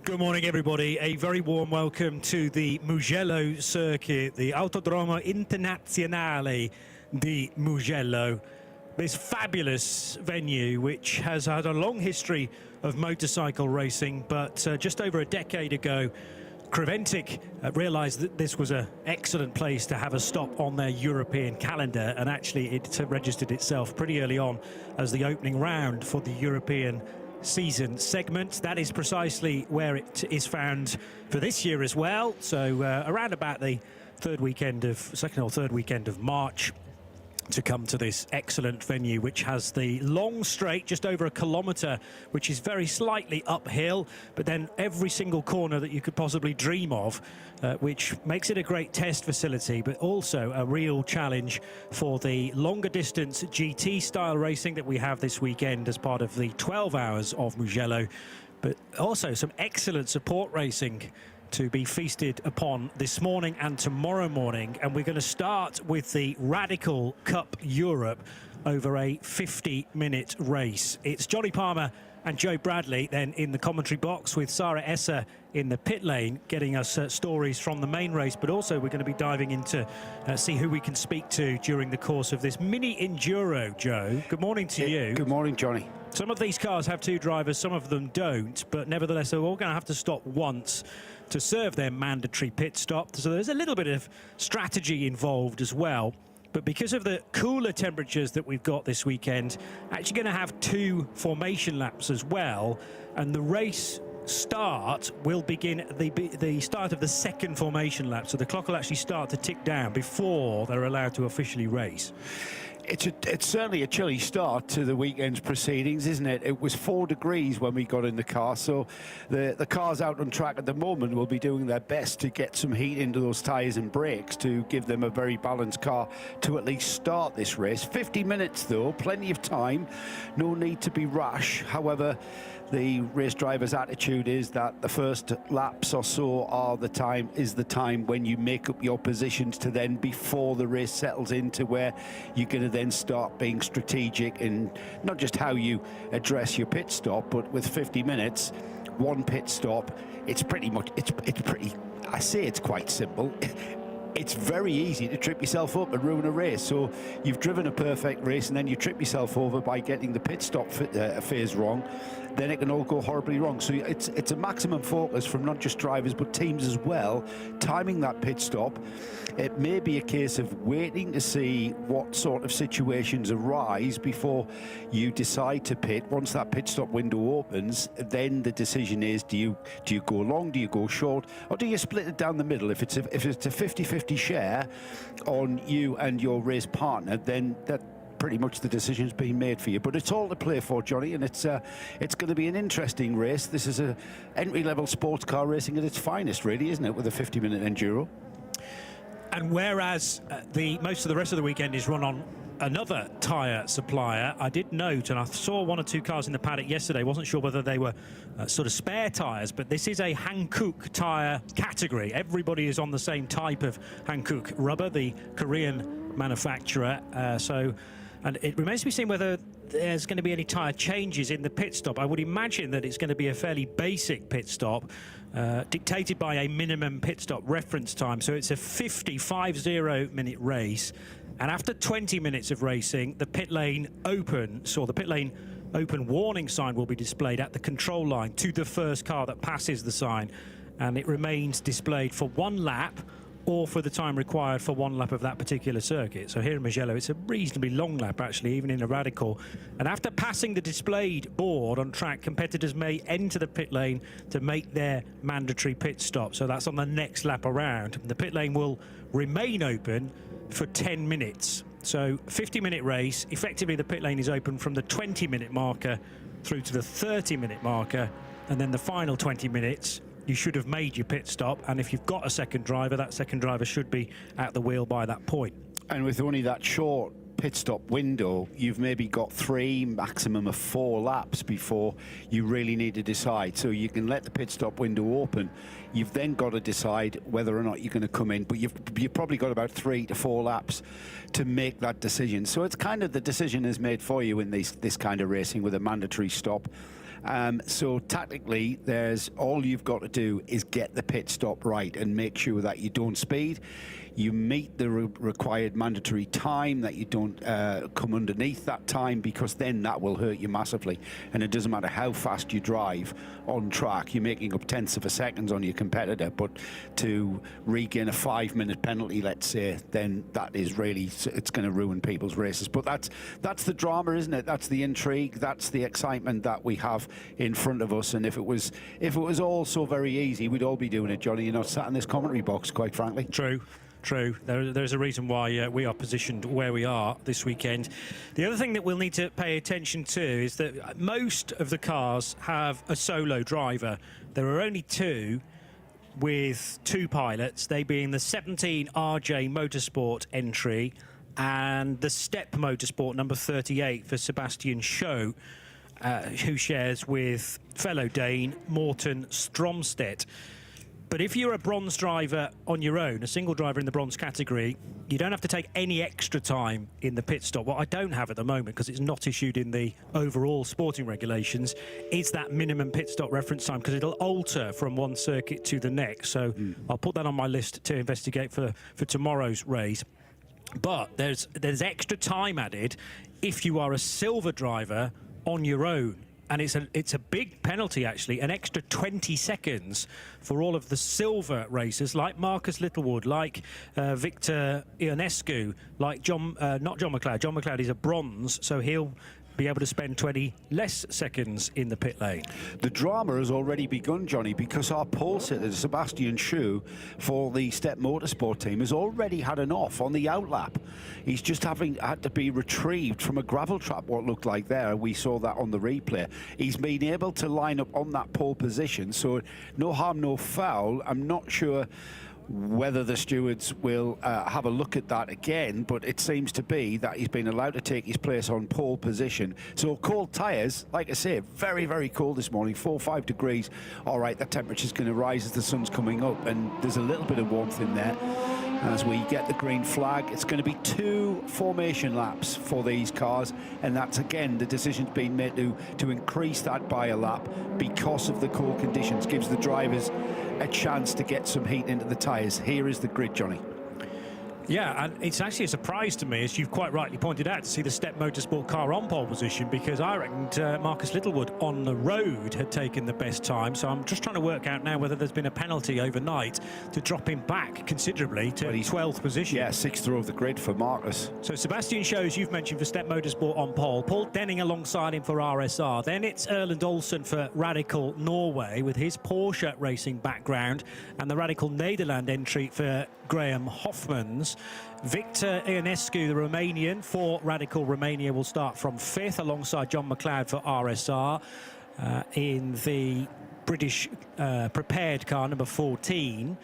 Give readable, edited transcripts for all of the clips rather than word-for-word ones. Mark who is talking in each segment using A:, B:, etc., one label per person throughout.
A: Good morning, everybody. A very warm welcome to the Mugello circuit, the Autodromo Internazionale di Mugello. This fabulous venue, which has had a long history of motorcycle racing, but just over a decade ago, Creventic realised that this was an excellent place to have a stop on their European calendar, and actually it registered itself pretty early on as the opening round for the European season segment. That is precisely where it is found for this year as well. So around about the second or third weekend of March, to come to this excellent venue, which has the long straight, just over a kilometre, which is very slightly uphill, but then every single corner that you could possibly dream of, which makes it a great test facility, but also a real challenge for the longer distance GT style racing that we have this weekend as part of the 12 hours of Mugello, but also some excellent support racing to be feasted upon this morning and tomorrow morning. And we're going to start with the Radical Cup Europe over a 50-minute race. It's Johnny Palmer and Joe Bradley then in the commentary box, with Sarah Esser in the pit lane getting us stories from the main race, but also we're going to be diving into see who we can speak to during the course of this mini enduro. Joe, good morning to you.
B: Good morning, Johnny.
A: Some of these cars have two drivers, some of them don't, but nevertheless they're all going to have to stop once to serve their mandatory pit stop. So there's a little bit of strategy involved as well. But because of the cooler temperatures that we've got this weekend, actually going to have two formation laps as well. And the race start will begin at the start of the second formation lap. So the clock will actually start to tick down before they're allowed to officially race.
B: It's certainly a chilly start to the weekend's proceedings, isn't it? It was 4 degrees when we got in the car, so the cars out on track at the moment will be doing their best to get some heat into those tyres and brakes to give them a very balanced car to at least start this race. 50 minutes though, plenty of time, no need to be rash. However, the race driver's attitude is that the first laps or so is the time when you make up your positions to then, before the race settles into where you're going to then start being strategic in not just how you address your pit stop, but with 50 minutes, one pit stop, it's pretty, I say it's quite simple. It's very easy to trip yourself up and ruin a race. So you've driven a perfect race and then you trip yourself over by getting the pit stop phase wrong, then it can all go horribly wrong. So it's a maximum focus from not just drivers but teams as well, timing that pit stop. It may be a case of waiting to see what sort of situations arise before you decide to pit. Once that pit stop window opens, then the decision is, do you go long, do you go short, or do you split it down the middle? If it's a 50-50 share on you and your race partner, then that pretty much the decision's been made for you. But it's all to play for, Johnny, and it's going to be an interesting race. This is a entry-level sports car racing at its finest, really, isn't it, with a 50-minute enduro?
A: And whereas most of the rest of the weekend is run on another tyre supplier, I did note, and I saw one or two cars in the paddock yesterday, wasn't sure whether they were sort of spare tyres, but this is a Hankook tyre category. Everybody is on the same type of Hankook rubber, the Korean manufacturer. And it remains to be seen whether there's going to be any tyre changes in the pit stop. I would imagine that it's going to be a fairly basic pit stop, dictated by a minimum pit stop reference time. So it's a 50-minute race. And after 20 minutes of racing, the pit lane open warning sign will be displayed at the control line to the first car that passes the sign. And it remains displayed for one lap, or for the time required for one lap of that particular circuit. So here in Mugello, it's a reasonably long lap, actually, even in a Radical. And after passing the displayed board on track, competitors may enter the pit lane to make their mandatory pit stop. So that's on the next lap around. The pit lane will remain open for 10 minutes. So 50-minute race. Effectively, the pit lane is open from the 20-minute marker through to the 30-minute marker. And then the final 20 minutes, you should have made your pit stop, and if you've got a second driver, that second driver should be at the wheel by that point. And with only that short pit stop window, you've maybe got 3, maximum of 4 laps before you really need to decide. So you can let the pit stop window open. You've then got to decide whether or not you're going to come in, but you've probably got about 3 to 4 laps to make that decision. So it's kind of the decision is made for you in this kind of racing with a mandatory stop.
B: So tactically, there's all you've got to do is get the pit stop right and make sure that you don't speed. You meet the required mandatory time, that you don't come underneath that time, because then that will hurt you massively. And it doesn't matter how fast you drive on track, you're making up tenths of a second on your competitor, but to regain a 5-minute penalty, let's say, then that is really, it's going to ruin people's races. But that's the drama, isn't it? That's the intrigue, that's the excitement that we have in front of us. And if it was all so very easy, we'd all be doing it, Johnny. You're not sat in this commentary box, quite frankly.
A: True. There's a reason why we are positioned where we are this weekend. The other thing that we'll need to pay attention to is that most of the cars have a solo driver. There are only two with two pilots, they being the 17 RJ Motorsport entry and the Step Motorsport number 38 for Sebastian Schou, who shares with fellow Dane Morten Stromstedt. But if you're a bronze driver on your own, a single driver in the bronze category, you don't have to take any extra time in the pit stop. What I don't have at the moment, because it's not issued in the overall sporting regulations, is that minimum pit stop reference time, because it'll alter from one circuit to the next. So I'll put that on my list to investigate for tomorrow's race. But there's extra time added if you are a silver driver on your own. And it's a big penalty, actually, an extra 20 seconds for all of the silver racers, like Marcus Littlewood, like Victor Ionescu, like not John McLeod. John McLeod is a bronze, so he'll be able to spend 20 less seconds in the pit lane.
B: The drama has already begun, Johnny, because our pole sitter, Sebastian Schou, for the Step Motorsport team, has already had an off on the outlap. He's just had to be retrieved from a gravel trap, what looked like there. We saw that on the replay. He's been able to line up on that pole position, so no harm, no foul. I'm not sure whether the stewards will have a look at that again, but it seems to be that he's been allowed to take his place on pole position. So cold tyres, like I say, very, very cold this morning, 4 or 5 degrees. All right, that temperature's going to rise as the sun's coming up, and there's a little bit of warmth in there. As we get the green flag, it's going to be 2 formation laps for these cars, and that's again the decision's been made to increase that by a lap because of the cold conditions. Gives the drivers a chance to get some heat into the tyres. Here is the grid, Johnny.
A: Yeah, and it's actually a surprise to me, as you've quite rightly pointed out, to see the Step Motorsport car on pole position, because I reckoned Marcus Littlewood on the road had taken the best time. So I'm just trying to work out now whether there's been a penalty overnight to drop him back considerably to 12th position.
B: Yeah, 6th row of the grid for Marcus.
A: So Sebastian Schou, you've mentioned, for Step Motorsport on pole. Paul Denning alongside him for RSR. Then it's Erland Olsen for Radical Norway with his Porsche racing background, and the Radical Nederland entry for Graham Hoffmans. Victor Ionescu, the Romanian for Radical Romania, will start from 5th alongside John McLeod for RSR in the British prepared car number 14.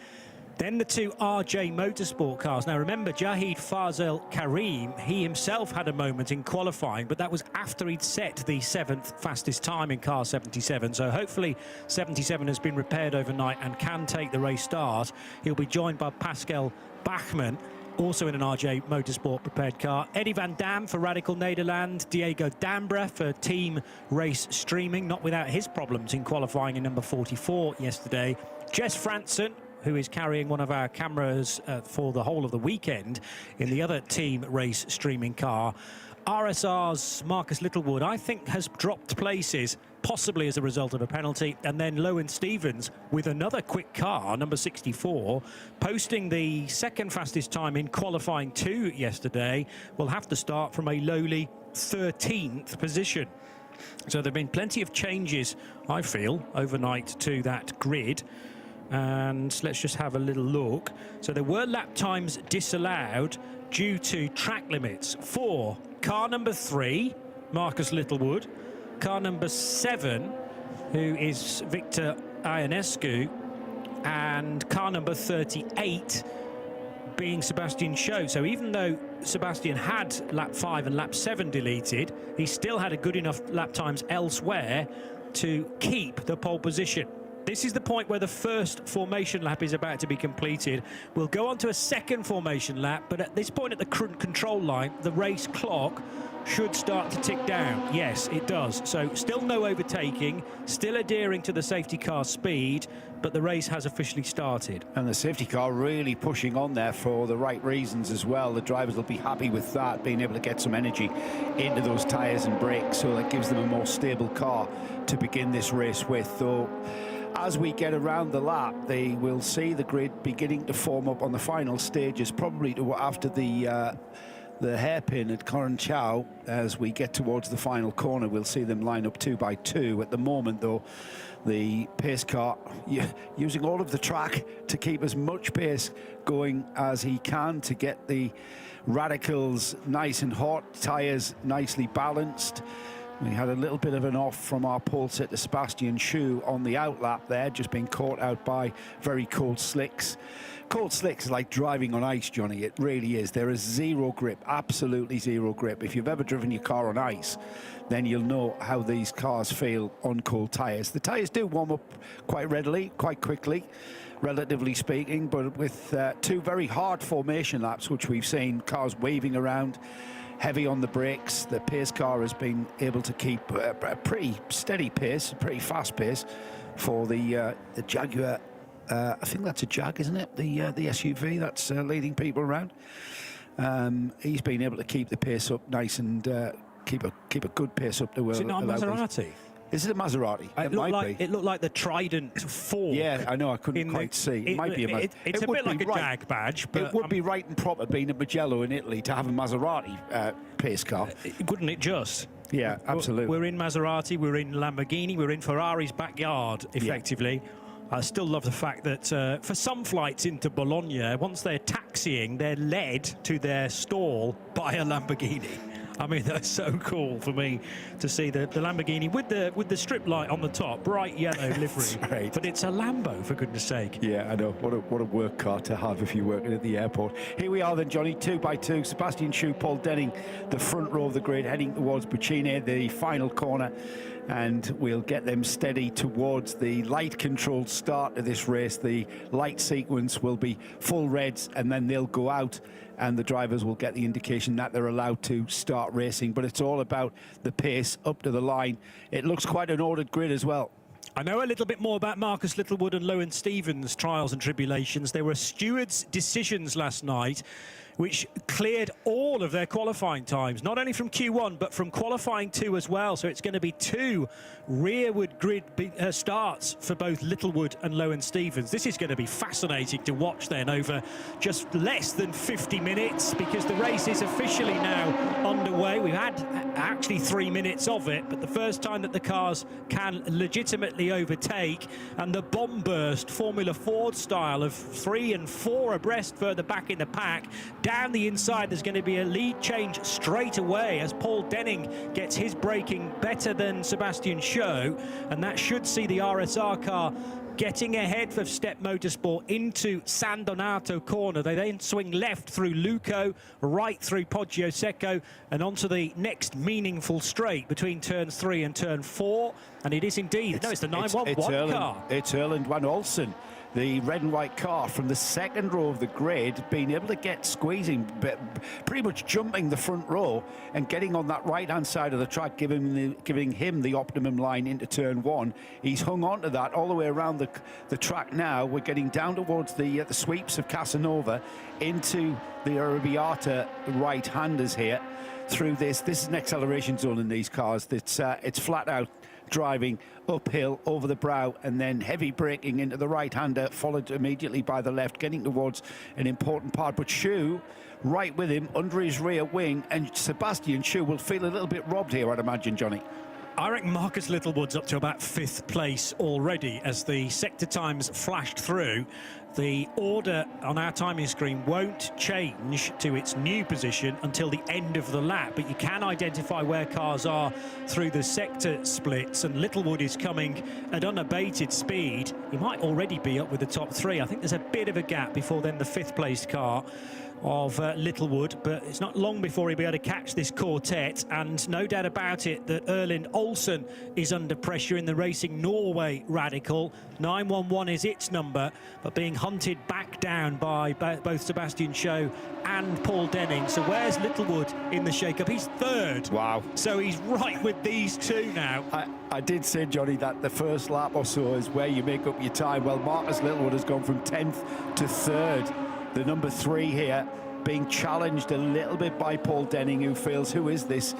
A: Then the 2 RJ Motorsport cars. Now remember, Jahid Fazel Karim, he himself had a moment in qualifying, but that was after he'd set the 7th fastest time in car 77. So hopefully 77 has been repaired overnight and can take the race start. He'll be joined by Pascal Bachmann, also in an RJ Motorsport prepared car. Eddie Van Dam for Radical Nederland. Diego Dambra for Team Race Streaming, not without his problems in qualifying in number 44 yesterday. Jess Franson, who is carrying one of our cameras for the whole of the weekend in the other Team Race Streaming car. RSR's Marcus Littlewood, I think, has dropped places, possibly as a result of a penalty. And then Lowen Stevens with another quick car, number 64, posting the 2nd fastest time in qualifying 2 yesterday, will have to start from a lowly 13th position. So there have been plenty of changes, I feel, overnight to that grid. And let's just have a little look. So there were lap times disallowed due to track limits for car number 3, Marcus Littlewood, car number 7, who is Victor Ionescu, and car number 38 being Sebastian Schou. So even though Sebastian had lap 5 and lap 7 deleted, he still had a good enough lap times elsewhere to keep the pole position. This is the point where the first formation lap is about to be completed. We'll go on to a second formation lap, but at this point at the control line, the race clock should start to tick down. Yes, it does. So still no overtaking, still adhering to the safety car speed, but the race has officially started.
B: And the safety car really pushing on there for the right reasons as well. The drivers will be happy with that, being able to get some energy into those tyres and brakes, so that gives them a more stable car to begin this race with. Though as we get around the lap, they will see the grid beginning to form up on the final stages, probably after the hairpin at Cornchao. As we get towards the final corner, we'll see them line up 2 by 2. At the moment, though, the pace car using all of the track to keep as much pace going as he can to get the radicals nice and hot, tyres nicely balanced. We had a little bit of an off from our pole sitter Sebastian Schue on the outlap there, just being caught out by very cold slicks. Cold slicks is like driving on ice, Johnny. It really is. There is zero grip, absolutely zero grip. If you've ever driven your car on ice, then you'll know how these cars feel on cold tyres. The tyres do warm up quite readily, quite quickly, relatively speaking, but with 2 very hard formation laps, which we've seen cars waving around, heavy on the brakes, the pace car has been able to keep a pretty steady pace, a pretty fast pace for the Jaguar. I think that's a Jag, isn't it? The SUV that's leading people around. He's been able to keep the pace up nice and keep a good pace up to.
A: Is it not a Maserati?
B: Is it a Maserati?
A: It might be. It looked like the Trident 4.
B: Yeah, I know. I couldn't quite see. It might be a Maserati.
A: It's a bit like a Jag badge, but
B: it would be right and proper, being at Mugello in Italy, to have a Maserati pace car.
A: Wouldn't it just?
B: Yeah, absolutely.
A: We're in Maserati, we're in Lamborghini, we're in Ferrari's backyard, effectively. Yeah. I still love the fact that for some flights into Bologna, once they're taxiing, they're led to their stall by a Lamborghini. I mean, that's so cool for me to see the Lamborghini with the strip light on the top, bright yellow livery.
B: Right.
A: But it's a Lambo, for goodness sake.
B: Yeah, I know. What a work car to have if you're working at the airport. Here we are then, Johnny, 2 by 2. Sebastian Schue, Paul Denning, the front row of the grid, heading towards Buccine, the final corner. And we'll get them steady towards the light-controlled start of this race. The light sequence will be full reds, and then they'll go out, and the drivers will get the indication that they're allowed to start racing. But it's all about the pace up to the line. It looks quite an ordered grid as well.
A: I know a little bit more about Marcus Littlewood and Lowen Stevens' trials and tribulations. There were stewards' decisions last night which cleared all of their qualifying times, not only from Q1, but from qualifying 2 as well. So it's going to be 2 rearward grid starts for both Littlewood and Lowen Stevens. This is going to be fascinating to watch then over just less than 50 minutes, because the race is officially now underway. We've had actually 3 minutes of it, but the first time that the cars can legitimately overtake, and the bomb burst Formula Ford style of 3 and 4 abreast further back in the pack. Down the inside, there's going to be a lead change straight away as Paul Denning gets his braking better than Sebastian Schue, and that should see the RSR car getting ahead of Step Motorsport into San Donato corner. They then swing left through Luco, right through Poggio Secco, and onto the next meaningful straight between turns 3 and turn 4. And it is indeed, it's the 911 car.
B: It's Erland Van Olsen, the red and white car from the second row of the grid, being able to get squeezing, pretty much jumping the front row and getting on that right-hand side of the track, giving him the optimum line into turn 1. He's hung on to that all the way around the track now. We're getting down towards the sweeps of Casanova into the Arrabbiata right-handers here through this. This is an acceleration zone in these cars. It's flat out driving uphill over the brow and then heavy braking into the right-hander, followed immediately by the left, getting towards an important part. But Schue right with him under his rear wing, and Sebastian Schue will feel a little bit robbed here, I'd imagine, Johnny.
A: I reckon Marcus Littlewood's up to about 5th place already as the sector times flashed through. The order on our timing screen won't change to its new position until the end of the lap, but you can identify where cars are through the sector splits, and Littlewood is coming at unabated speed. He might already be up with the top 3. I think there's a bit of a gap before then the 5th place car. of Littlewood, but it's not long before he'll be able to catch this quartet, and no doubt about it that Erland Olsen is under pressure in the Racing Norway Radical. 911 is its number, but being hunted back down by both Sebastian Schou and Paul Denning. So where's Littlewood in the shake-up? He's third.
B: Wow.
A: So he's right with these two now.
B: I did say, Johnny, that the first lap or so is where you make up your time. Well, Marcus Littlewood has gone from 10th to 3rd. The number 3 here being challenged a little bit by Paul Denning, who feels, who is this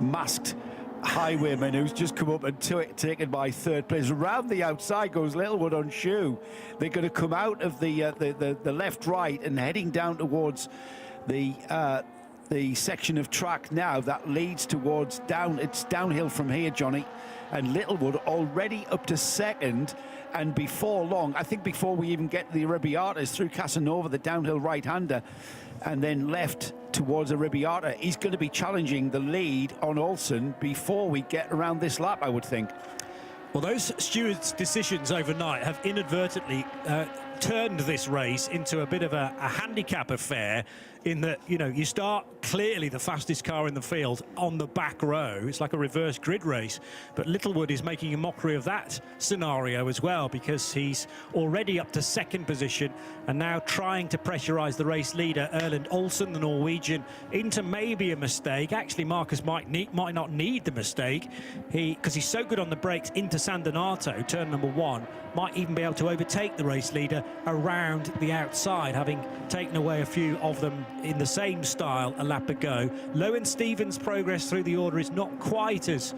B: masked highwayman who's just come up and taken by 3rd place. Around the outside goes Littlewood on Schou. They're going to come out of the left-right and heading down towards the section of track now that leads towards it's downhill from here, Johnny, and Littlewood already up to 2nd, and before long, I think before we even get to the Arrabbiatas through Casanova, the downhill right-hander, and then left towards Arrabbiata, he's going to be challenging the lead on Olsen before we get around this lap, I would think.
A: Well, those stewards' decisions overnight have inadvertently turned this race into a bit of a handicap affair, in that, you know, you start clearly the fastest car in the field on the back row. It's like a reverse grid race, but Littlewood is making a mockery of that scenario as well, because he's already up to 2nd position and now trying to pressurise the race leader, Erland Olsen, the Norwegian, into maybe a mistake. Actually, Marcus might not need the mistake, because he's so good on the brakes into San Donato, turn number 1, might even be able to overtake the race leader around the outside, having taken away a few of them in the same style a lap ago. Lowen Stevens' progress through the order is not quite as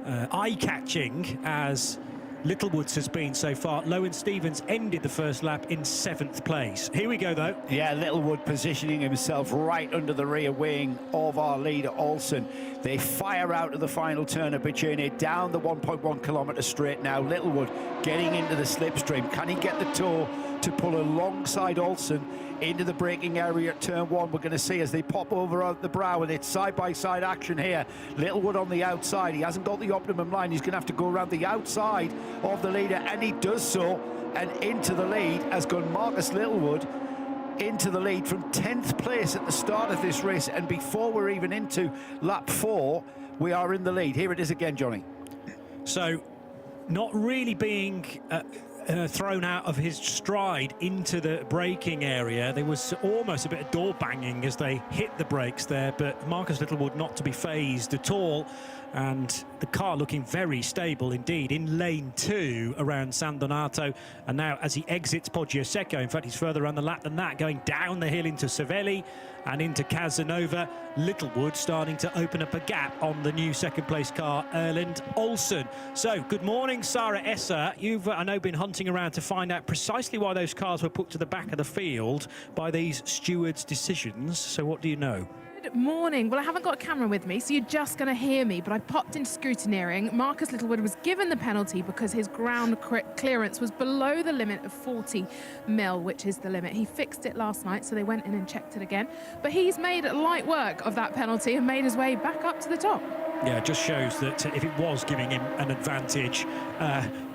A: eye-catching as Littlewood's has been so far. Lowen Stevens ended the first lap in 7th place. Here we go, though.
B: Yeah, Littlewood positioning himself right under the rear wing of our leader, Olsen. They fire out of the final turn of Bicene, down the 1.1 kilometre straight now. Littlewood getting into the slipstream. Can he get the toe to pull alongside Olsen into the braking area at turn 1? We're going to see as they pop over the brow, and it's side-by-side action here. Littlewood on the outside. He hasn't got the optimum line. He's going to have to go around the outside of the leader, and he does so, and into the lead has gone Marcus Littlewood, into the lead from 10th place at the start of this race, and before we're even into lap 4, we are in the lead. Here it is again, Johnny.
A: So, not really being thrown out of his stride into the braking area. There was almost a bit of door banging as they hit the brakes there, but Marcus Littlewood not to be phased at all, and the car looking very stable indeed in lane 2 around San Donato, and now as he exits Poggio Secco, in fact he's further around the lap than that, going down the hill into Cervelli and into Casanova. Littlewood starting to open up a gap on the new 2nd place car, Erland Olsen. So, good morning, Sarah Esser. You've, I know, been hunting around to find out precisely why those cars were put to the back of the field by these stewards' decisions. So what do you know?
C: Good morning. Well, I haven't got a camera with me, so you're just going to hear me, but I popped into scrutineering. Marcus Littlewood was given the penalty because his ground clearance was below the limit of 40 mil, which is the limit. He fixed it last night, so they went in and checked it again. But he's made light work of that penalty and made his way back up to the top.
A: Yeah, it just shows that if it was giving him an advantage,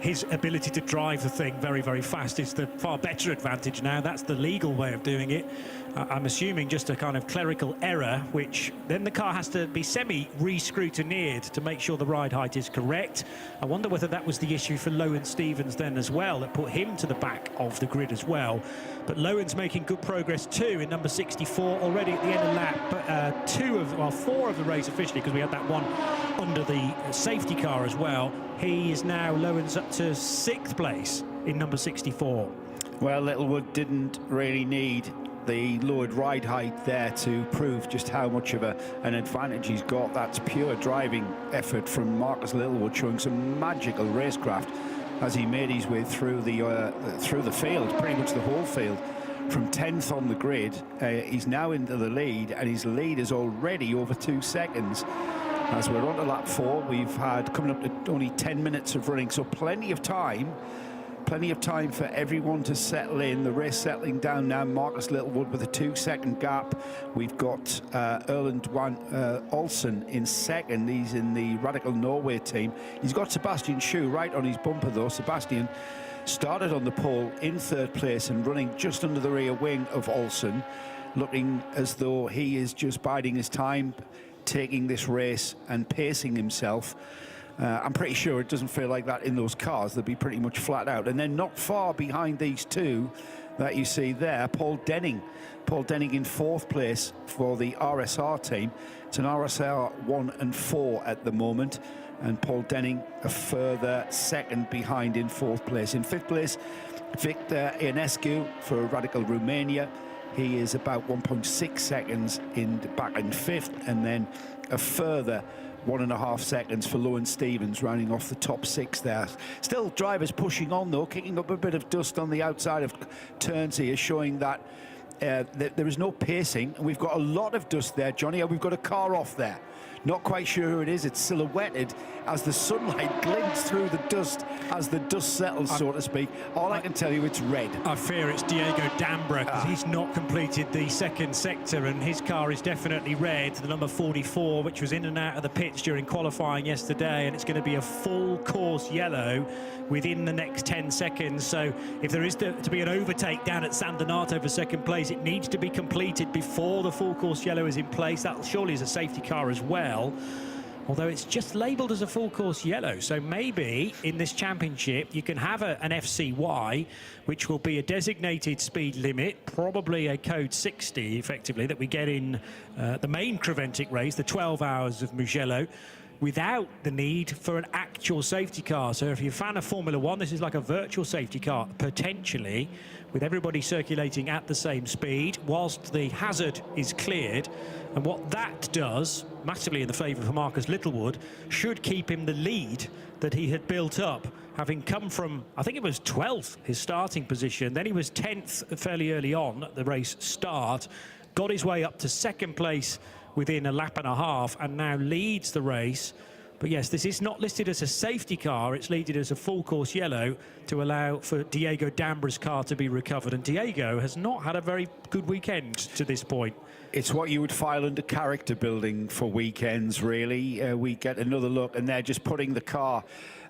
A: his ability to drive the thing very, very fast is the far better advantage now. That's the legal way of doing it. I'm assuming just a kind of clerical error, which then the car has to be semi-re-scrutineered to make sure the ride height is correct. I wonder whether that was the issue for Lowen Stevens then as well, that put him to the back of the grid as well. But Lowen's making good progress too in number 64 already at the end of lap 4 of the race officially, because we had that one under the safety car as well. He is now, Lowen's up to 6th place in number 64.
B: Well, Littlewood didn't really need the lowered ride height there to prove just how much of an advantage he's got. That's pure driving effort from Marcus Littlewood, showing some magical racecraft as he made his way through the field, pretty much the whole field. From 10th on the grid, he's now into the lead, and his lead is already over 2 seconds. As we're on to lap 4, we've had coming up to only 10 minutes of running, so plenty of time for everyone to settle in. The race settling down now. Marcus Littlewood with a 2-second gap. We've got Erland Olsen in 2nd. He's in the Radical Norway team. He's got Sebastian Schou right on his bumper though. Sebastian started on the pole in third place and running just under the rear wing of Olsen, looking as though he is just biding his time, taking this race and pacing himself. I'm pretty sure it doesn't feel like that in those cars. They'll be pretty much flat out. And then not far behind these two that you see there, Paul Denning. Paul Denning in fourth place for the RSR team. It's an RSR 1 and 4 at the moment. And Paul Denning a further second behind in fourth place. In fifth place, Victor Ionescu for Radical Romania. He is about 1.6 seconds back in fifth, and then a further 1.5 seconds for Lowen Stevens, rounding off the top 6 there. Still drivers pushing on though, kicking up a bit of dust on the outside of turns here, showing that there is no pacing, and we've got a lot of dust there, Johnny. We've got a car off there. Not quite sure who it is. It's silhouetted as the sunlight glints through the dust as the dust settles, so to speak. All I can tell you, it's red.
A: I fear it's Diego Dambra, because he's not completed the second sector, and his car is definitely red, the number 44, which was in and out of the pits during qualifying yesterday, and it's going to be a full course yellow within the next 10 seconds. So if there is to be an overtake down at San Donato for second place, it needs to be completed before the full course yellow is in place. That surely is a safety car as well, although it's just labelled as a full course yellow. So maybe in this championship you can have an FCY, which will be a designated speed limit, probably a code 60 effectively, that we get in the main Creventic race, the 12 hours of Mugello, without the need for an actual safety car. So if you're a fan of Formula One, this is like a virtual safety car, potentially, with everybody circulating at the same speed whilst the hazard is cleared. And what that does, massively in the favour for Marcus Littlewood, should keep him the lead that he had built up, having come from, I think it was 12th, his starting position. Then he was 10th fairly early on at the race start, got his way up to second place within a lap and a half, and now leads the race. But yes, this is not listed as a safety car, it's listed as a full course yellow to allow for Diego Dambra's car to be recovered, and Diego has not had a very good weekend to this point.
B: It's what you would file under character building for weekends, really. We get another look, and they're just putting the car.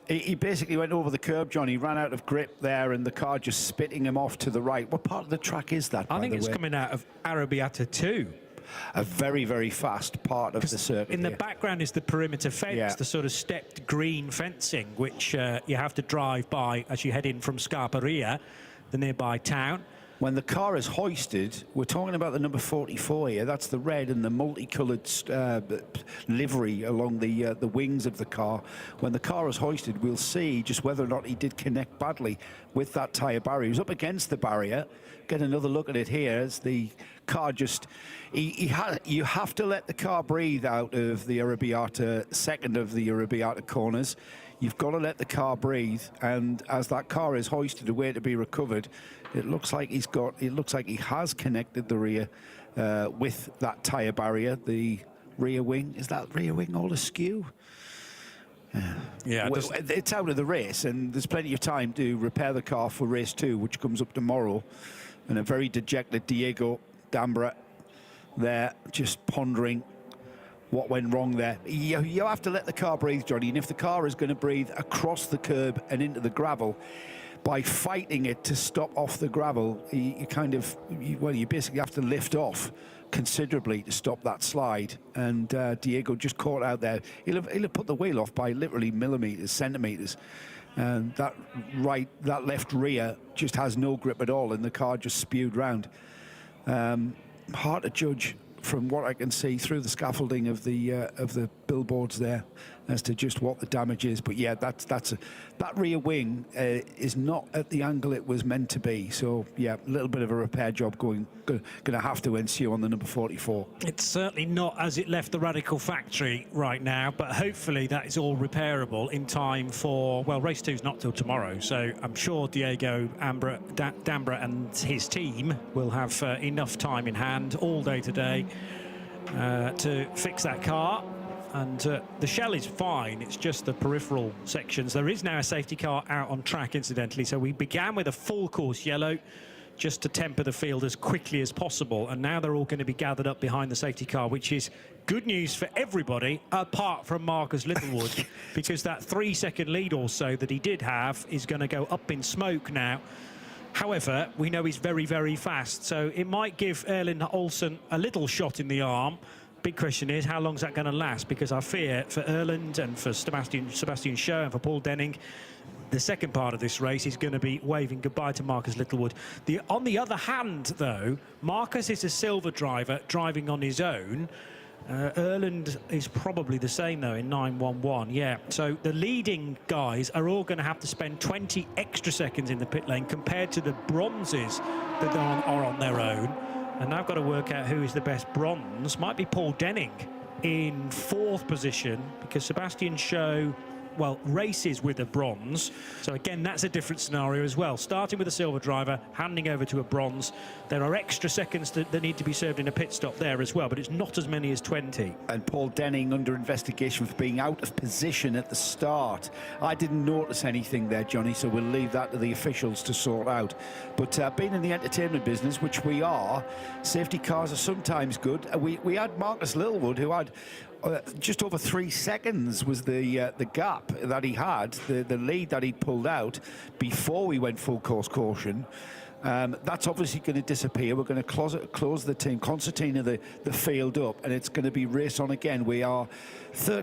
B: He basically went over the curb, John. He ran out of grip there, and the car just spitting him off to the right. What part of the track is that,
A: I think it's coming out of Arrabbiata 2.
B: A very, very fast part of the circuit.
A: In the background is the perimeter fence, the sort of stepped green fencing, which you have to drive by as you head in from Scarparia, the nearby town.
B: When the car is hoisted, we're talking about the number 44 here. That's the red and the multicoloured livery along the wings of the car. When the car is hoisted, we'll see just whether or not he did connect badly with that tyre barrier. He's up against the barrier. Get another look at it here as the car just... you have to let the car breathe out of the Arrabbiata, second of the Arrabbiata corners. You've got to let the car breathe, and as that car is hoisted away to be recovered, it looks like he has connected the rear with that tyre barrier. The rear wing, is that rear wing all askew?
A: Yeah,
B: it's out of the race, and there's plenty of time to repair the car for race 2, which comes up tomorrow. And a very dejected Diego Dambra there, just pondering what went wrong there. You have to let the car breathe, Johnny, and if the car is going to breathe across the curb and into the gravel, by fighting it to stop off the gravel, you basically have to lift off considerably to stop that slide. And Diego just caught out there. He'll have put the wheel off by literally millimetres, centimetres. And that left rear just has no grip at all, and the car just spewed round. Hard to judge from what I can see through the scaffolding of the billboards there as to just what the damage is. But yeah, that rear wing is not at the angle it was meant to be. So yeah, a little bit of a repair job going to have to ensue on the number 44.
A: It's certainly not as it left the Radical factory right now, but hopefully that is all repairable in time for, well, race 2's not till tomorrow, so I'm sure Diego Dambra and his team will have enough time in hand all day today to fix that car. And the shell is fine, it's just the peripheral sections. There is now a safety car out on track, incidentally, so we began with a full course yellow. just to temper the field as quickly as possible. And now they're all going to be gathered up behind the safety car, which is good news for everybody apart from Marcus Littlewood, because that 3-second lead or so that he did have is going to go up in smoke now. However, we know he's very, very fast, so it might give Erling Olsen a little shot in the arm. Big question is, how long is that going to last? Because I fear for Erland and for Sebastian Schou and for Paul Denning, the second part of this race is going to be waving goodbye to Marcus Littlewood. On the other hand, though, Marcus is a silver driver driving on his own. Erland is probably the same, though, in 9.11. Yeah, so the leading guys are all going to have to spend 20 extra seconds in the pit lane compared to the bronzes that are on their own. And now I've got to work out who is the best bronze. Might be Paul Denning in 4th position, because Sebastian Schou, well, races with a bronze. So again, that's a different scenario as well. Starting with a silver driver, handing over to a bronze. There are extra seconds that need to be served in a pit stop there as well, but it's not as many as 20.
B: And Paul Denning under investigation for being out of position at the start. I didn't notice anything there, Johnny, so we'll leave that to the officials to sort out. But being in the entertainment business, which we are, safety cars are sometimes good. We had Marcus Littlewood, who had just over 3 seconds was the gap that he had, the lead that he pulled out before we went full course caution. That's obviously going to disappear. We're going to close the team, concertina the field up, and it's going to be race on again. We are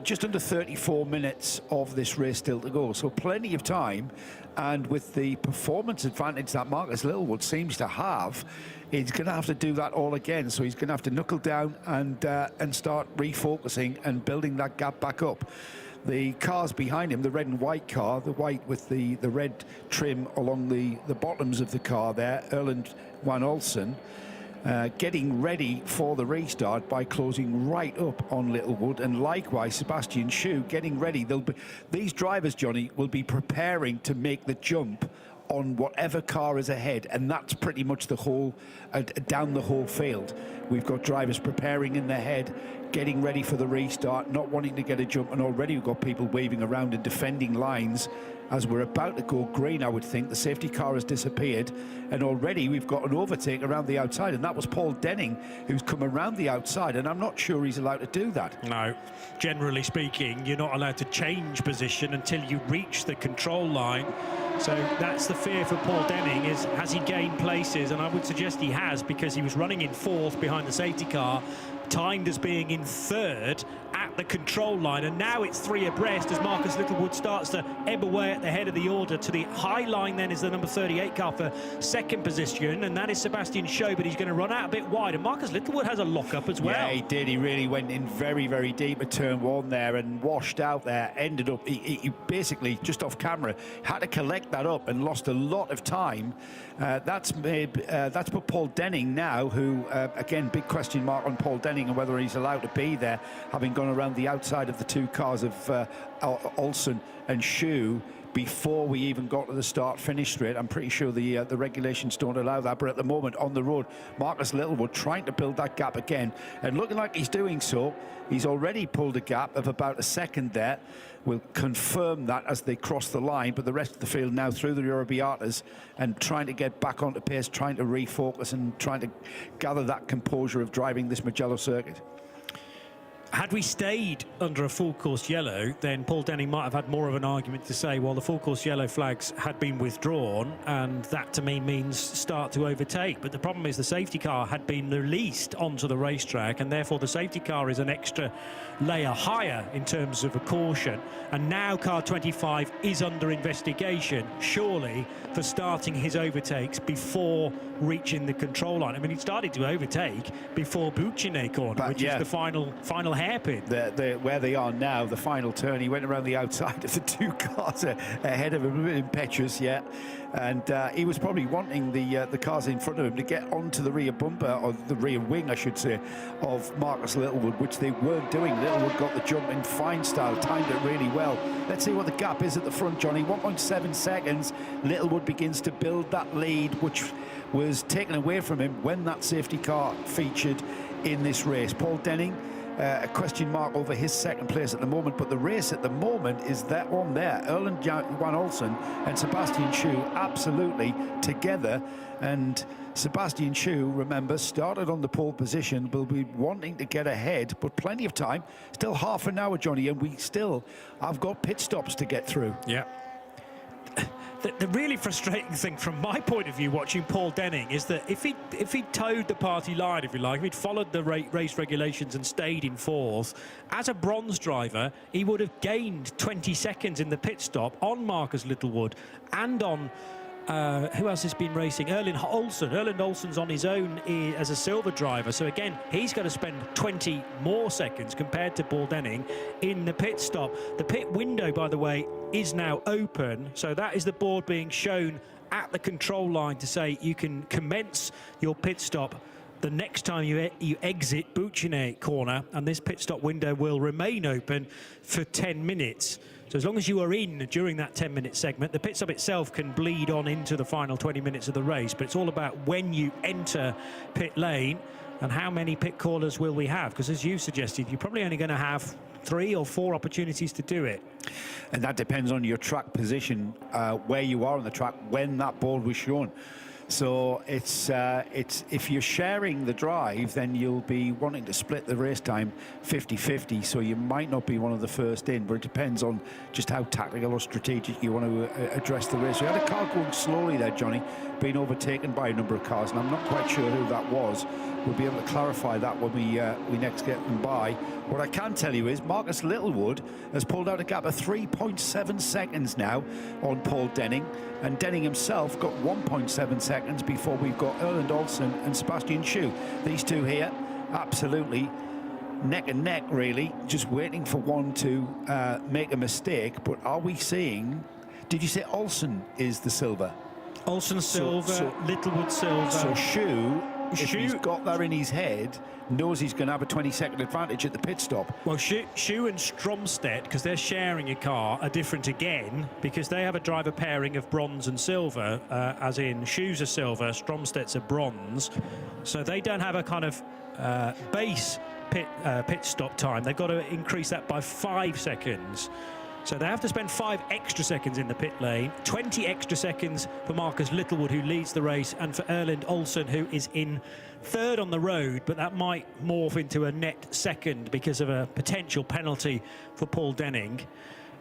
B: just under 34 minutes of this race still to go, so plenty of time. And with the performance advantage that Marcus Littlewood seems to have, he's going to have to do that all again. So he's going to have to knuckle down and start refocusing and building that gap back up. The cars behind him, the red and white car, the white with the red trim along the bottoms of the car there, Erland van Olsen, getting ready for the restart by closing right up on Littlewood, and likewise Sebastian Schou getting ready. These drivers, Johnny, will be preparing to make the jump on whatever car is ahead, and that's pretty much the whole down the whole field. We've got drivers preparing in their head, getting ready for the restart, not wanting to get a jump, and already we've got people waving around and defending lines as we're about to go green. I would think the safety car has disappeared, and already we've got an overtake around the outside, and that was Paul Denning who's come around the outside, and I'm not sure he's allowed to do that.
A: No, generally speaking, you're not allowed to change position until you reach the control line. So that's the fear for Paul Denning, is has he gained places? And I would suggest he has, because he was running in 4th behind the safety car, timed as being in 3rd at the control line, and now it's 3 abreast as Marcus Littlewood starts to ebb away at the head of the order. To the high line then is the number 38 car for 2nd position, and that is Sebastian Schou, but he's going to run out a bit wide, and Marcus Littlewood has a lock-up as well.
B: Yeah, he did. He really went in very, very deep at turn 1 there and washed out there. Ended up, he basically, just off camera, had to collect that up and lost a lot of time. That's put Paul Denning now, who, again, big question mark on Paul Denning and whether he's allowed to be there, having gone around the outside of the 2 cars of Olsen and Schou before we even got to the start-finish straight. I'm pretty sure the regulations don't allow that, but at the moment on the road, Marcus Littlewood trying to build that gap again, and looking like he's doing so. He's already pulled a gap of about a second there. We'll confirm that as they cross the line, but the rest of the field now through the Eurobeatas and trying to get back onto pace, trying to refocus and trying to gather that composure of driving this Mugello circuit.
A: Had we stayed under a full course yellow, then Paul Denning might have had more of an argument to say, well, the full course yellow flags had been withdrawn, and that to me means start to overtake. But the problem is the safety car had been released onto the racetrack, and therefore the safety car is an extra layer higher in terms of a caution. And now car 25 is under investigation, surely, for starting his overtakes before reaching the control line. I mean, he started to overtake before Bucine corner, which is the final hairpin.
B: Where they are now, the final turn, he went around the outside of the 2 cars ahead of him, a bit impetuous, and he was probably wanting the cars in front of him to get onto the rear bumper, or the rear wing, I should say, of Marcus Littlewood, which they weren't doing. Littlewood got the jump in fine style, timed it really well. Let's see what the gap is at the front, Johnny. 1.7 seconds. Littlewood begins to build that lead, which was taken away from him when that safety car featured in this race. Paul Denning a question mark over his second place at the moment, but the race at the moment is that one there. Erland Jan Olsen and Sebastian Schue absolutely together, and Sebastian Schue, remember, started on the pole position, will be wanting to get ahead, but plenty of time, still half an hour, Johnny, and I've got pit stops to get through.
A: Yeah. The really frustrating thing from my point of view watching Paul Denning is that if he'd towed the party line, if you like, if he'd followed the race regulations and stayed in fourth, as a bronze driver, he would have gained 20 seconds in the pit stop on Marcus Littlewood and on who else has been racing? Erland Olsen. Erland Olsen's on his own as a silver driver. So again, he's going to spend 20 more seconds compared to Paul Denning in the pit stop. The pit window, by the way, is now open. So that is the board being shown at the control line to say you can commence your pit stop the next time you exit Bucine corner, and this pit stop window will remain open for 10 minutes. So as long as you are in during that 10-minute segment, the pit stop itself can bleed on into the final 20 minutes of the race, but it's all about when you enter pit lane and how many pit callers will we have, because as you suggested, you're probably only going to have 3 or 4 opportunities to do it.
B: And that depends on your track position, where you are on the track when that board was shown. So it's if you're sharing the drive, then you'll be wanting to split the race time 50-50, so you might not be one of the first in, but it depends on just how tactical or strategic you want to address the race. We had a car going slowly there, Johnny, being overtaken by a number of cars, and I'm not quite sure who that was. We'll be able to clarify that when we next get them by. What I can tell you is Marcus Littlewood has pulled out a gap of 3.7 seconds now on Paul Denning, and Denning himself got 1.7 seconds before we've got Erland Olsen and Sebastian Schue. These two here, absolutely neck and neck, really, just waiting for one to make a mistake. But are we seeing, did you say Olsen is the silver?
A: Olsen silver, Littlewood silver.
B: So Schue, if he's got that in his head, knows he's going to have a 20-second advantage at the pit stop.
A: Well, Schue and Stromstedt, because they're sharing a car, are different again, because they have a driver pairing of bronze and silver, as in Schue's a silver, Stromstedt's a bronze. So they don't have a kind of base pit stop time. They've got to increase that by 5 seconds. So they have to spend 5 extra seconds in the pit lane, 20 extra seconds for Marcus Littlewood, who leads the race, and for Erland Olsen, who is in third on the road, but that might morph into a net second because of a potential penalty for Paul Denning.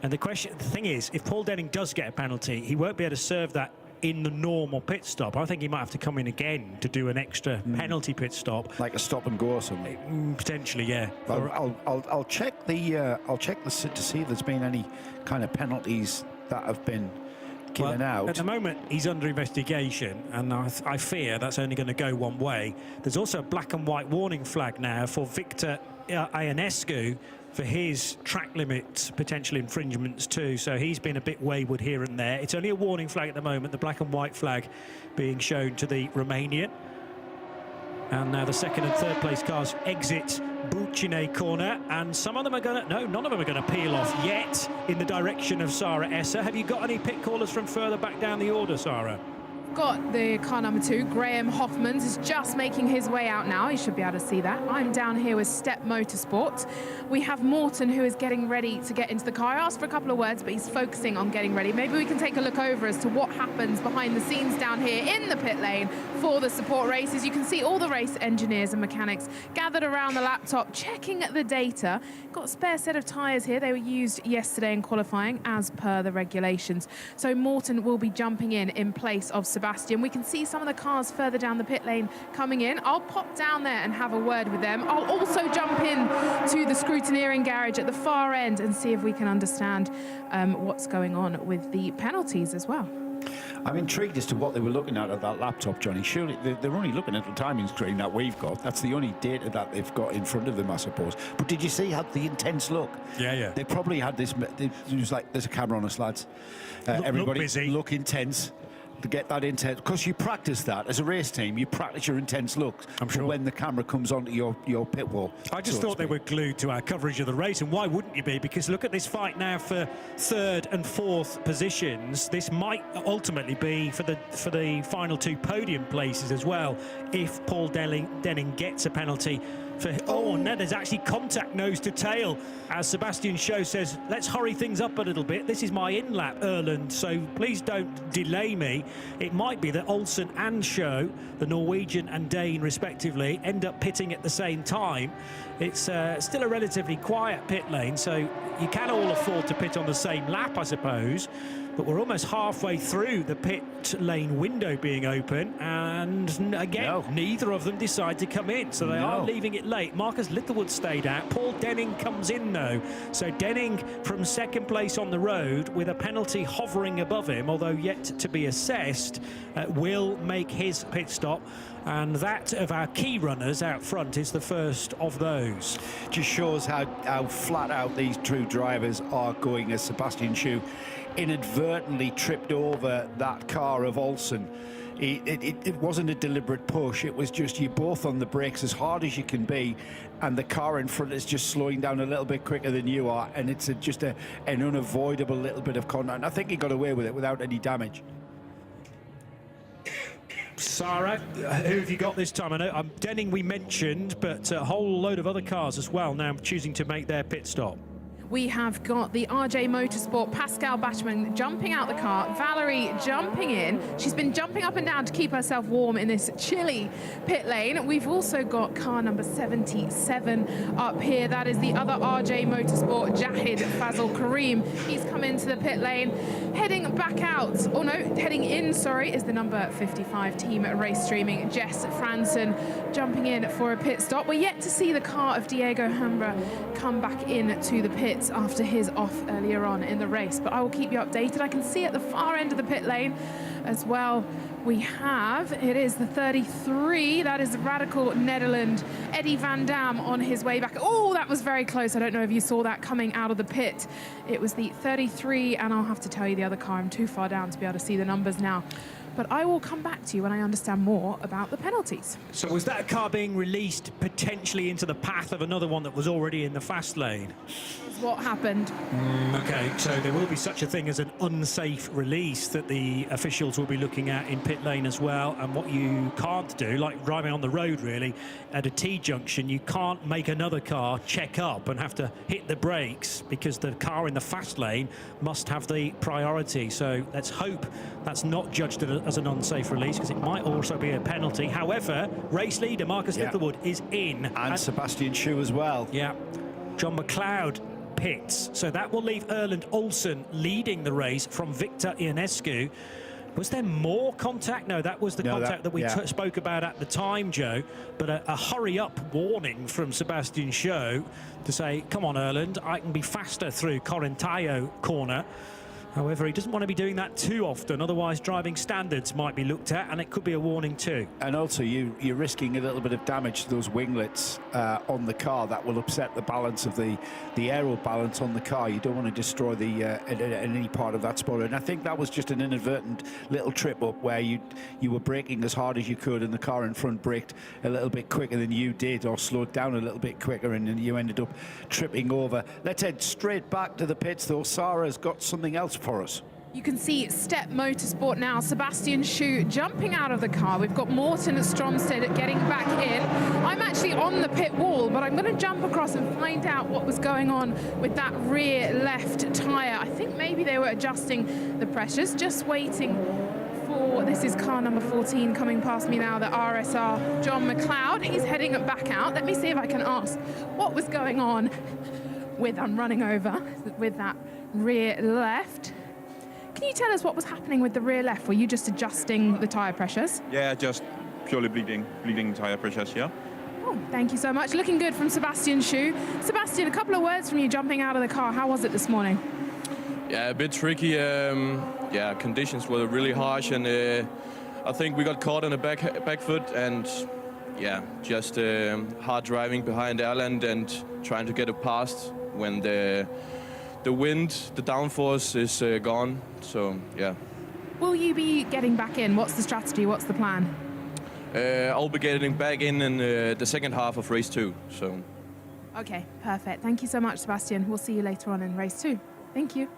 A: And the thing is, if Paul Denning does get a penalty, he won't be able to serve that in the normal pit stop. I think he might have to come in again to do an extra penalty pit stop,
B: like a stop and go or something.
A: Potentially, yeah.
B: I'll check the to see if there's been any kind of penalties that have been given out.
A: At the moment, he's under investigation, and I fear that's only going to go one way. There's also a black and white warning flag now for Victor Ionescu for his track limit potential infringements too, so he's been a bit wayward here and there. It's only a warning flag at the moment, the black and white flag being shown to the Romanian. And now the second and third place cars exit Bucine corner, and some of them are going to, no, none of them are going to peel off yet in the direction of Sarah Esser. Have you got any pit callers from further back down the order, Sarah?
C: Got the car number 2, Graham Hoffmans, is just making his way out now. You should be able to see that. I'm down here with Step Motorsport. We have Morton, who is getting ready to get into the car. I asked for a couple of words, but he's focusing on getting ready. Maybe we can take a look over as to what happens behind the scenes down here in the pit lane for the support races. You can see all the race engineers and mechanics gathered around the laptop, checking the data. Got a spare set of tyres here. They were used yesterday in qualifying as per the regulations. So Morton will be jumping in place of Sebastian. We can see some of the cars further down the pit lane coming in. I'll pop down there and have a word with them. I'll also jump in to the scrutineering garage at the far end and see if we can understand what's going on with the penalties as well.
B: I'm intrigued as to what they were looking at that laptop, Johnny. Surely they're only looking at the timing screen that we've got. That's the only data that they've got in front of them, I suppose. But did you see how the intense look?
A: Yeah.
B: They probably had this. It was like, there's a camera on us, lads. Everybody
A: look busy.
B: Look intense. To get that intense, because you practice that as a race team, you practice your intense looks.
A: I'm sure.
B: When the camera comes onto your pit wall.
A: I just thought they were glued to our coverage of the race, and why wouldn't you be? Because look at this fight now for third and fourth positions. This might ultimately be for the final 2 podium places as well, if Paul Denning gets a penalty Oh, no, there's actually contact nose to tail as Sebastian Schou says, let's hurry things up a little bit. This is my in-lap, Erland, so please don't delay me. It might be that Olsen and Schou, the Norwegian and Dane respectively, end up pitting at the same time. It's still a relatively quiet pit lane, so you can all afford to pit on the same lap, I suppose. But we're almost halfway through the pit lane window being open, and again, neither of them decide to come in, so they are leaving it late. Marcus Littlewood stayed out. Paul Denning comes in though, so Denning from second place on the road with a penalty hovering above him, although yet to be assessed, will make his pit stop. And that of our key runners out front is the first of those.
B: Just shows how flat out these two drivers are going, as Sebastian Schou inadvertently tripped over that car of Olsen. It wasn't a deliberate push, it was just you both on the brakes as hard as you can be, and the car in front is just slowing down a little bit quicker than you are, and it's just an unavoidable little bit of contact. I think he got away with it without any damage.
A: Sarah, who have you got this time? I know Denning we mentioned, but a whole load of other cars as well now choosing to make their pit stop.
C: We have got the RJ Motorsport, Pascal Bachmann jumping out the car, Valerie jumping in. She's been jumping up and down to keep herself warm in this chilly pit lane. We've also got car number 77 up here. That is the other RJ Motorsport, Jahid Fazal Karim. He's come into the pit lane, heading back out, or no, heading in, sorry, is the number 55 team race streaming, Jess Franson, jumping in for a pit stop. We're yet to see the car of Diego Hambra come back in to the pits after his off earlier on in the race, but I will keep you updated. I can see at the far end of the pit lane as well, we have, it is the 33, that is Radical Nederland, Eddie Van Dam on his way back. Oh, that was very close. I don't know if you saw that coming out of the pit. It was the 33, and I'll have to tell you the other car. I'm too far down to be able to see the numbers now. But I will come back to you when I understand more about the penalties.
A: So was that car being released potentially into the path of another one that was already in the fast lane?
C: That's what happened.
A: Okay, so there will be such a thing as an unsafe release that the officials will be looking at in pit lane as well. And what you can't do, like driving on the road really, at a T-junction, you can't make another car check up and have to hit the brakes because the car in the fast lane must have the priority. So let's hope that's not judged as an unsafe release, because it might also be a penalty. However, race leader Marcus Littlewood is in.
B: And Sebastian Schou as well.
A: Yeah. John McLeod pits. So that will leave Erland Olsen leading the race from Victor Ionescu. Was there more contact? No, that was the contact that we spoke about at the time, Joe. But a hurry-up warning from Sebastian Schou to say, come on, Erland, I can be faster through Correntaio corner. However, he doesn't want to be doing that too often, otherwise driving standards might be looked at, and it could be a warning too. And
B: also, you're risking a little bit of damage to those winglets on the car. That will upset the balance of the aero balance on the car. You don't want to destroy any part of that spoiler. And I think that was just an inadvertent little trip up where you were braking as hard as you could, and the car in front braked a little bit quicker than you did, or slowed down a little bit quicker, and you ended up tripping over. Let's head straight back to the pits, though. Sarah's got something else for us.
C: You can see Step Motorsport now, Sebastian Schou jumping out of the car. We've got Morten Stromsted getting back in. I'm actually on the pit wall, but I'm going to jump across and find out what was going on with that rear left tyre. I think maybe they were adjusting the pressures, just waiting for, this is car number 14 coming past me now, the RSR, John McLeod. He's heading back out. Let me see if I can ask what was going on with, I'm running over, with that rear left. Can you tell us what was happening with the rear left? Were you just adjusting the tyre pressures?
D: Yeah, just purely bleeding tyre pressures, yeah.
C: Oh, thank you so much. Looking good from Sebastian Schou. Sebastian, a couple of words from you jumping out of the car. How was it this morning?
E: Yeah, a bit tricky. Yeah, conditions were really harsh, and I think we got caught on the back foot, and yeah, just hard driving behind Erland and trying to get it past when the wind, the downforce is gone, so yeah.
C: Will you be getting back in? What's the strategy? What's the plan?
E: I'll be getting back in the second half of race 2, so.
C: Okay, perfect. Thank you so much, Sebastian. We'll see you later on in race 2. Thank you.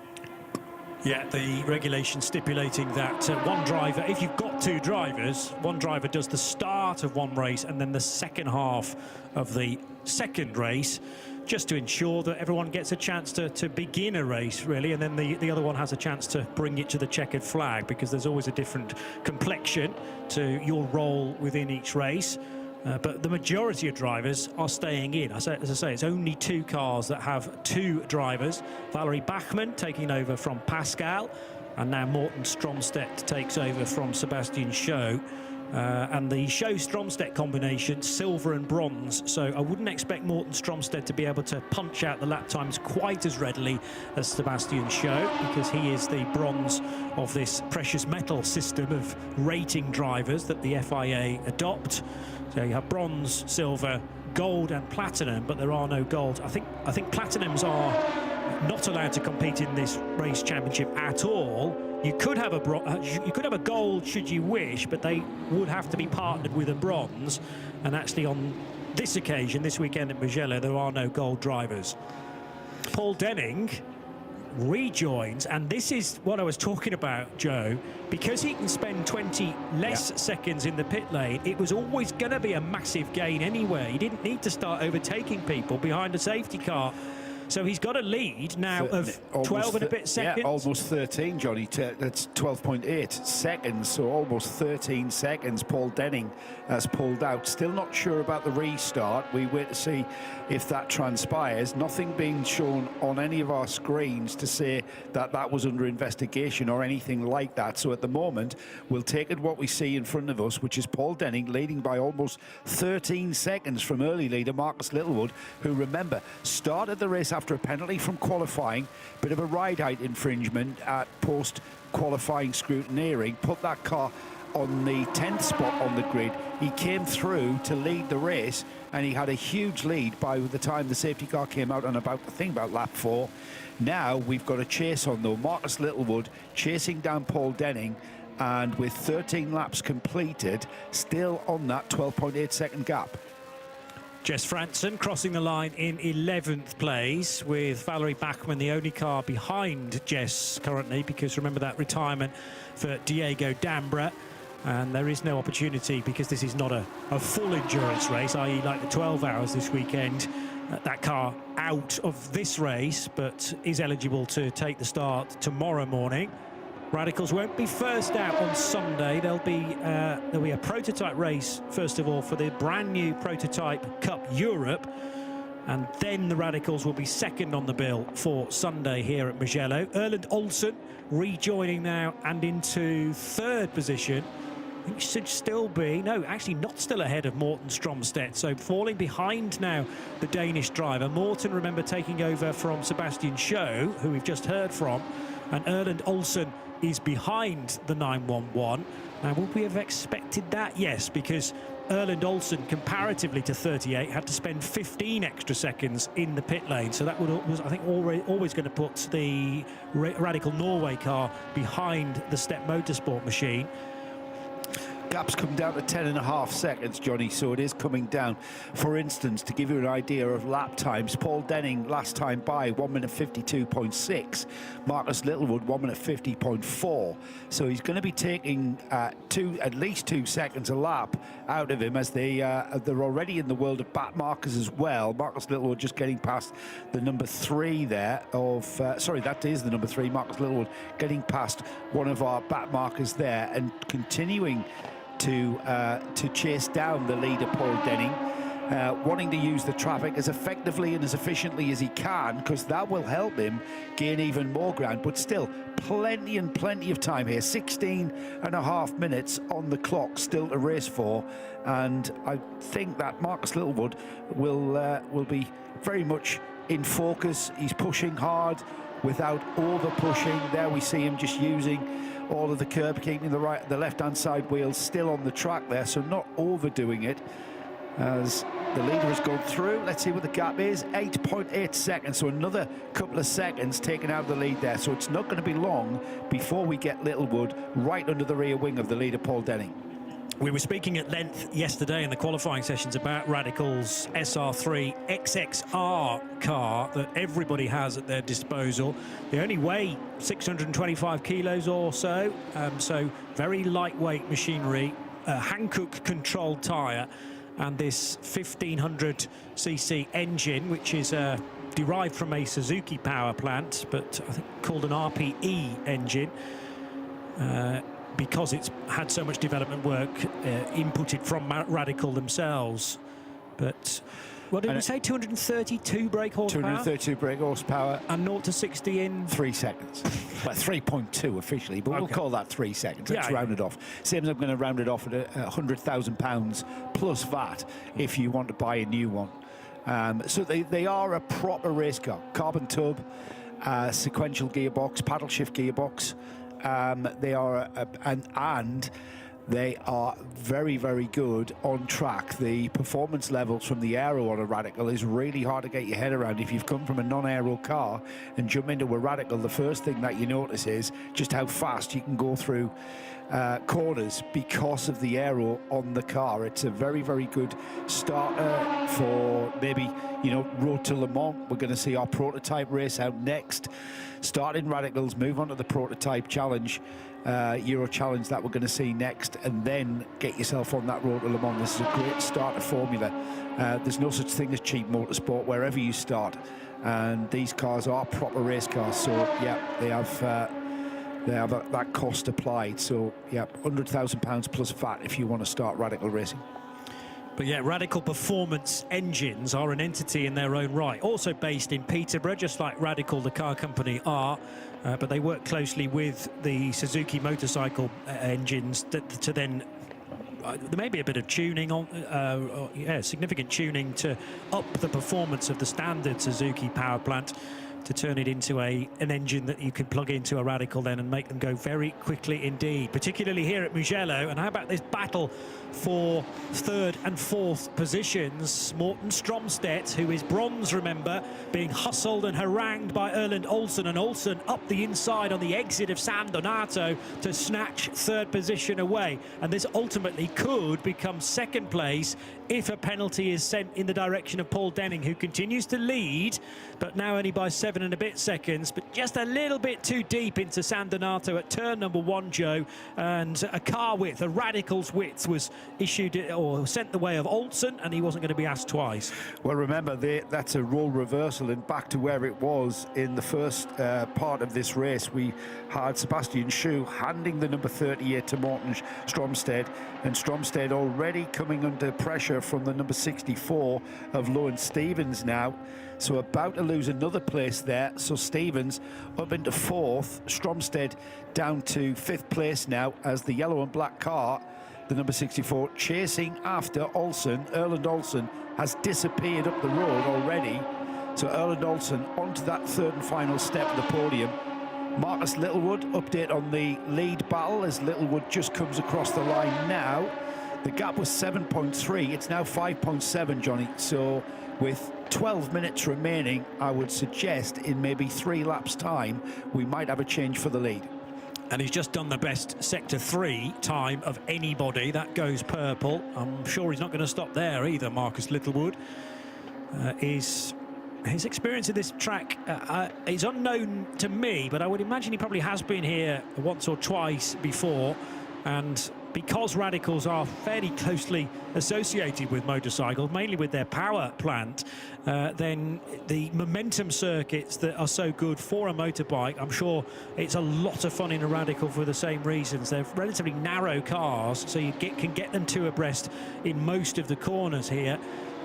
A: Yeah, the regulation stipulating that one driver, if you've got two drivers, one driver does the start of one race and then the second half of the second race, just to ensure that everyone gets a chance to begin a race, really, and then the other one has a chance to bring it to the checkered flag, because there's always a different complexion to your role within each race. But the majority of drivers are staying in. As I say, it's only two cars that have two drivers. Valerie Bachmann taking over from Pascal, and now Morten Stromstedt takes over from Sebastian Schou. And the Schou-Stromstedt combination, silver and bronze, so I wouldn't expect Morten Stromstedt to be able to punch out the lap times quite as readily as Sebastian Schou, because he is the bronze of this precious metal system of rating drivers that the FIA adopt. So you have bronze, silver, gold and platinum, but there are no golds. I think platinums are not allowed to compete in this race championship at all. You could have a gold should you wish, but they would have to be partnered with a bronze. And actually on this occasion, this weekend at Mugello, there are no gold drivers. Paul Denning rejoins, and this is what I was talking about, Joe, because he can spend 20 less seconds in the pit lane. It was always going to be a massive gain anyway. He didn't need to start overtaking people behind a safety car. So he's got a lead now of 12 and a bit seconds.
B: Yeah, almost 13, Johnny. That's 12.8 seconds, so almost 13 seconds. Paul Denning has pulled out. Still not sure about the restart. We wait to see if that transpires. Nothing being shown on any of our screens to say that that was under investigation or anything like that. So at the moment, we'll take it what we see in front of us, which is Paul Denning leading by almost 13 seconds from early leader Marcus Littlewood, who, remember, started the race after a penalty from qualifying, bit of a ride height infringement at post-qualifying scrutineering, put that car on the 10th spot on the grid. He came through to lead the race, and he had a huge lead by the time the safety car came out on about lap 4. Now we've got a chase on, though. Marcus Littlewood chasing down Paul Denning, and with 13 laps completed, still on that 12.8 second gap.
A: Jess Frantzen crossing the line in 11th place, with Valerie Bachmann the only car behind Jess currently, because remember that retirement for Diego Dambra, and there is no opportunity, because this is not a full endurance race, i.e. like the 12 hours this weekend. That car out of this race, but is eligible to take the start tomorrow morning. Radicals won't be first out on Sunday. There'll be a prototype race first of all for the brand new Prototype Cup Europe, and then the Radicals will be second on the bill for Sunday here at Mugello. Erland Olsen rejoining now and into third position. I think should still be, no, actually not still ahead of Morten Stromstedt, so falling behind now the Danish driver. Morten, remember, taking over from Sebastian Schou, who we've just heard from, and Erland Olsen is behind the 911. Now, would we have expected that? Yes, because Erland Olsen, comparatively to 38, had to spend 15 extra seconds in the pit lane. So that was, I think, always going to put the Radical Norway car behind the Step Motorsport machine.
B: Gap's come down to 10.5 seconds, Johnny, so it is coming down. For instance, to give you an idea of lap times, Paul Denning last time by 1 minute 52.6, Marcus Littlewood 1 minute 50.4. So he's going to be taking at least 2 seconds a lap out of him, as they're already in the world of bat markers as well. Marcus Littlewood just getting past the number 3 there of sorry, that is the number 3. Marcus Littlewood getting past one of our bat markers there and continuing to chase down the leader, Paul Denning, wanting to use the traffic as effectively and as efficiently as he can, because that will help him gain even more ground. But still, plenty of time here. 16.5 minutes on the clock still to race for, and I think that Marcus Littlewood will be very much in focus. He's pushing hard without over pushing. There we see him just using all of the curb, keeping the left-hand side wheels still on the track there, so not overdoing it as the leader has gone through. Let's see what the gap is. 8.8 seconds, so another couple of seconds taken out of the lead there. So it's not going to be long before we get Littlewood right under the rear wing of the leader, Paul Denning.
A: We were speaking at length yesterday in the qualifying sessions about Radical's SR3 XXR car that everybody has at their disposal. They only weigh 625 kilos or so, so very lightweight machinery, a Hankook-controlled tyre, and this 1500cc engine, which is derived from a Suzuki power plant, but I think called an RPE engine. Because it's had so much development work inputted from Radical themselves. But what did we say? 232 brake horsepower? 232
B: brake horsepower.
A: And 0 to 60 in
B: 3 seconds. Well, 3.2 officially, but we'll call that 3 seconds. Let's round it off. Same as I'm going to round it off at £100,000 plus VAT if you want to buy a new one. So they are a proper race car. Carbon tub, sequential gearbox, paddle shift gearbox. They are and they are very, very good on track. The performance levels from the aero on a Radical is really hard to get your head around. If you've come from a non-aero car and jump into a Radical, the first thing that you notice is just how fast you can go through corners because of the aero on the car. It's a very, very good starter for maybe, you know, Road to Le Mans. We're going to see our prototype race out next. Start in Radicals, move on to the prototype challenge, Euro challenge that we're going to see next, and then get yourself on that Road to Le Mans. This is a great starter formula. There's no such thing as cheap motorsport wherever you start, and these cars are proper race cars. So yeah, they have that cost applied. So yeah, £100,000 plus VAT if you want to start Radical racing.
A: But yeah, Radical Performance Engines are an entity in their own right, also based in Peterborough, just like Radical, the car company, are. But they work closely with the Suzuki motorcycle engines to then there may be a bit of tuning on, significant tuning to up the performance of the standard Suzuki power plant, to turn it into an engine that you can plug into a Radical then and make them go very quickly indeed, particularly here at Mugello. And how about this battle for third and fourth positions? Morten Stromstedt, who is bronze, remember, being hustled and harangued by Erland Olsen, and Olsen up the inside on the exit of San Donato to snatch third position away. And this ultimately could become second place if a penalty is sent in the direction of Paul Denning, who continues to lead, but now only by 7 and a bit seconds, but just a little bit too deep into San Donato at turn number 1, Joe. And a car width, a Radical's width, was issued or sent the way of Olsen, and he wasn't going to be asked twice.
B: Well, remember, that's a role reversal, and back to where it was in the first part of this race. We had Sebastian Schue handing the number 38 to Morten Stromstedt, and Stromstedt already coming under pressure from the number 64 of Lohan Stevens now, so about to lose another place there. So Stevens up into 4th, Stromstedt down to 5th place now, as the yellow and black car, the number 64, chasing after Olsen. Erland Olsen has disappeared up the road already, so Erland Olsen onto that third and final step of the podium. Marcus Littlewood, update on the lead battle as Littlewood just comes across the line now. The gap was 7.3, it's now 5.7, Johnny. So with 12 minutes remaining, I would suggest in maybe 3 laps' time, we might have a change for the lead.
A: And he's just done the best Sector 3 time of anybody. That goes purple. I'm sure he's not going to stop there either, Marcus Littlewood. His experience of this track is unknown to me, but I would imagine he probably has been here once or twice before. And because Radicals are fairly closely associated with motorcycles, mainly with their power plant, then the momentum circuits that are so good for a motorbike, I'm sure it's a lot of fun in a Radical for the same reasons. They're relatively narrow cars, so you can get them two abreast in most of the corners here.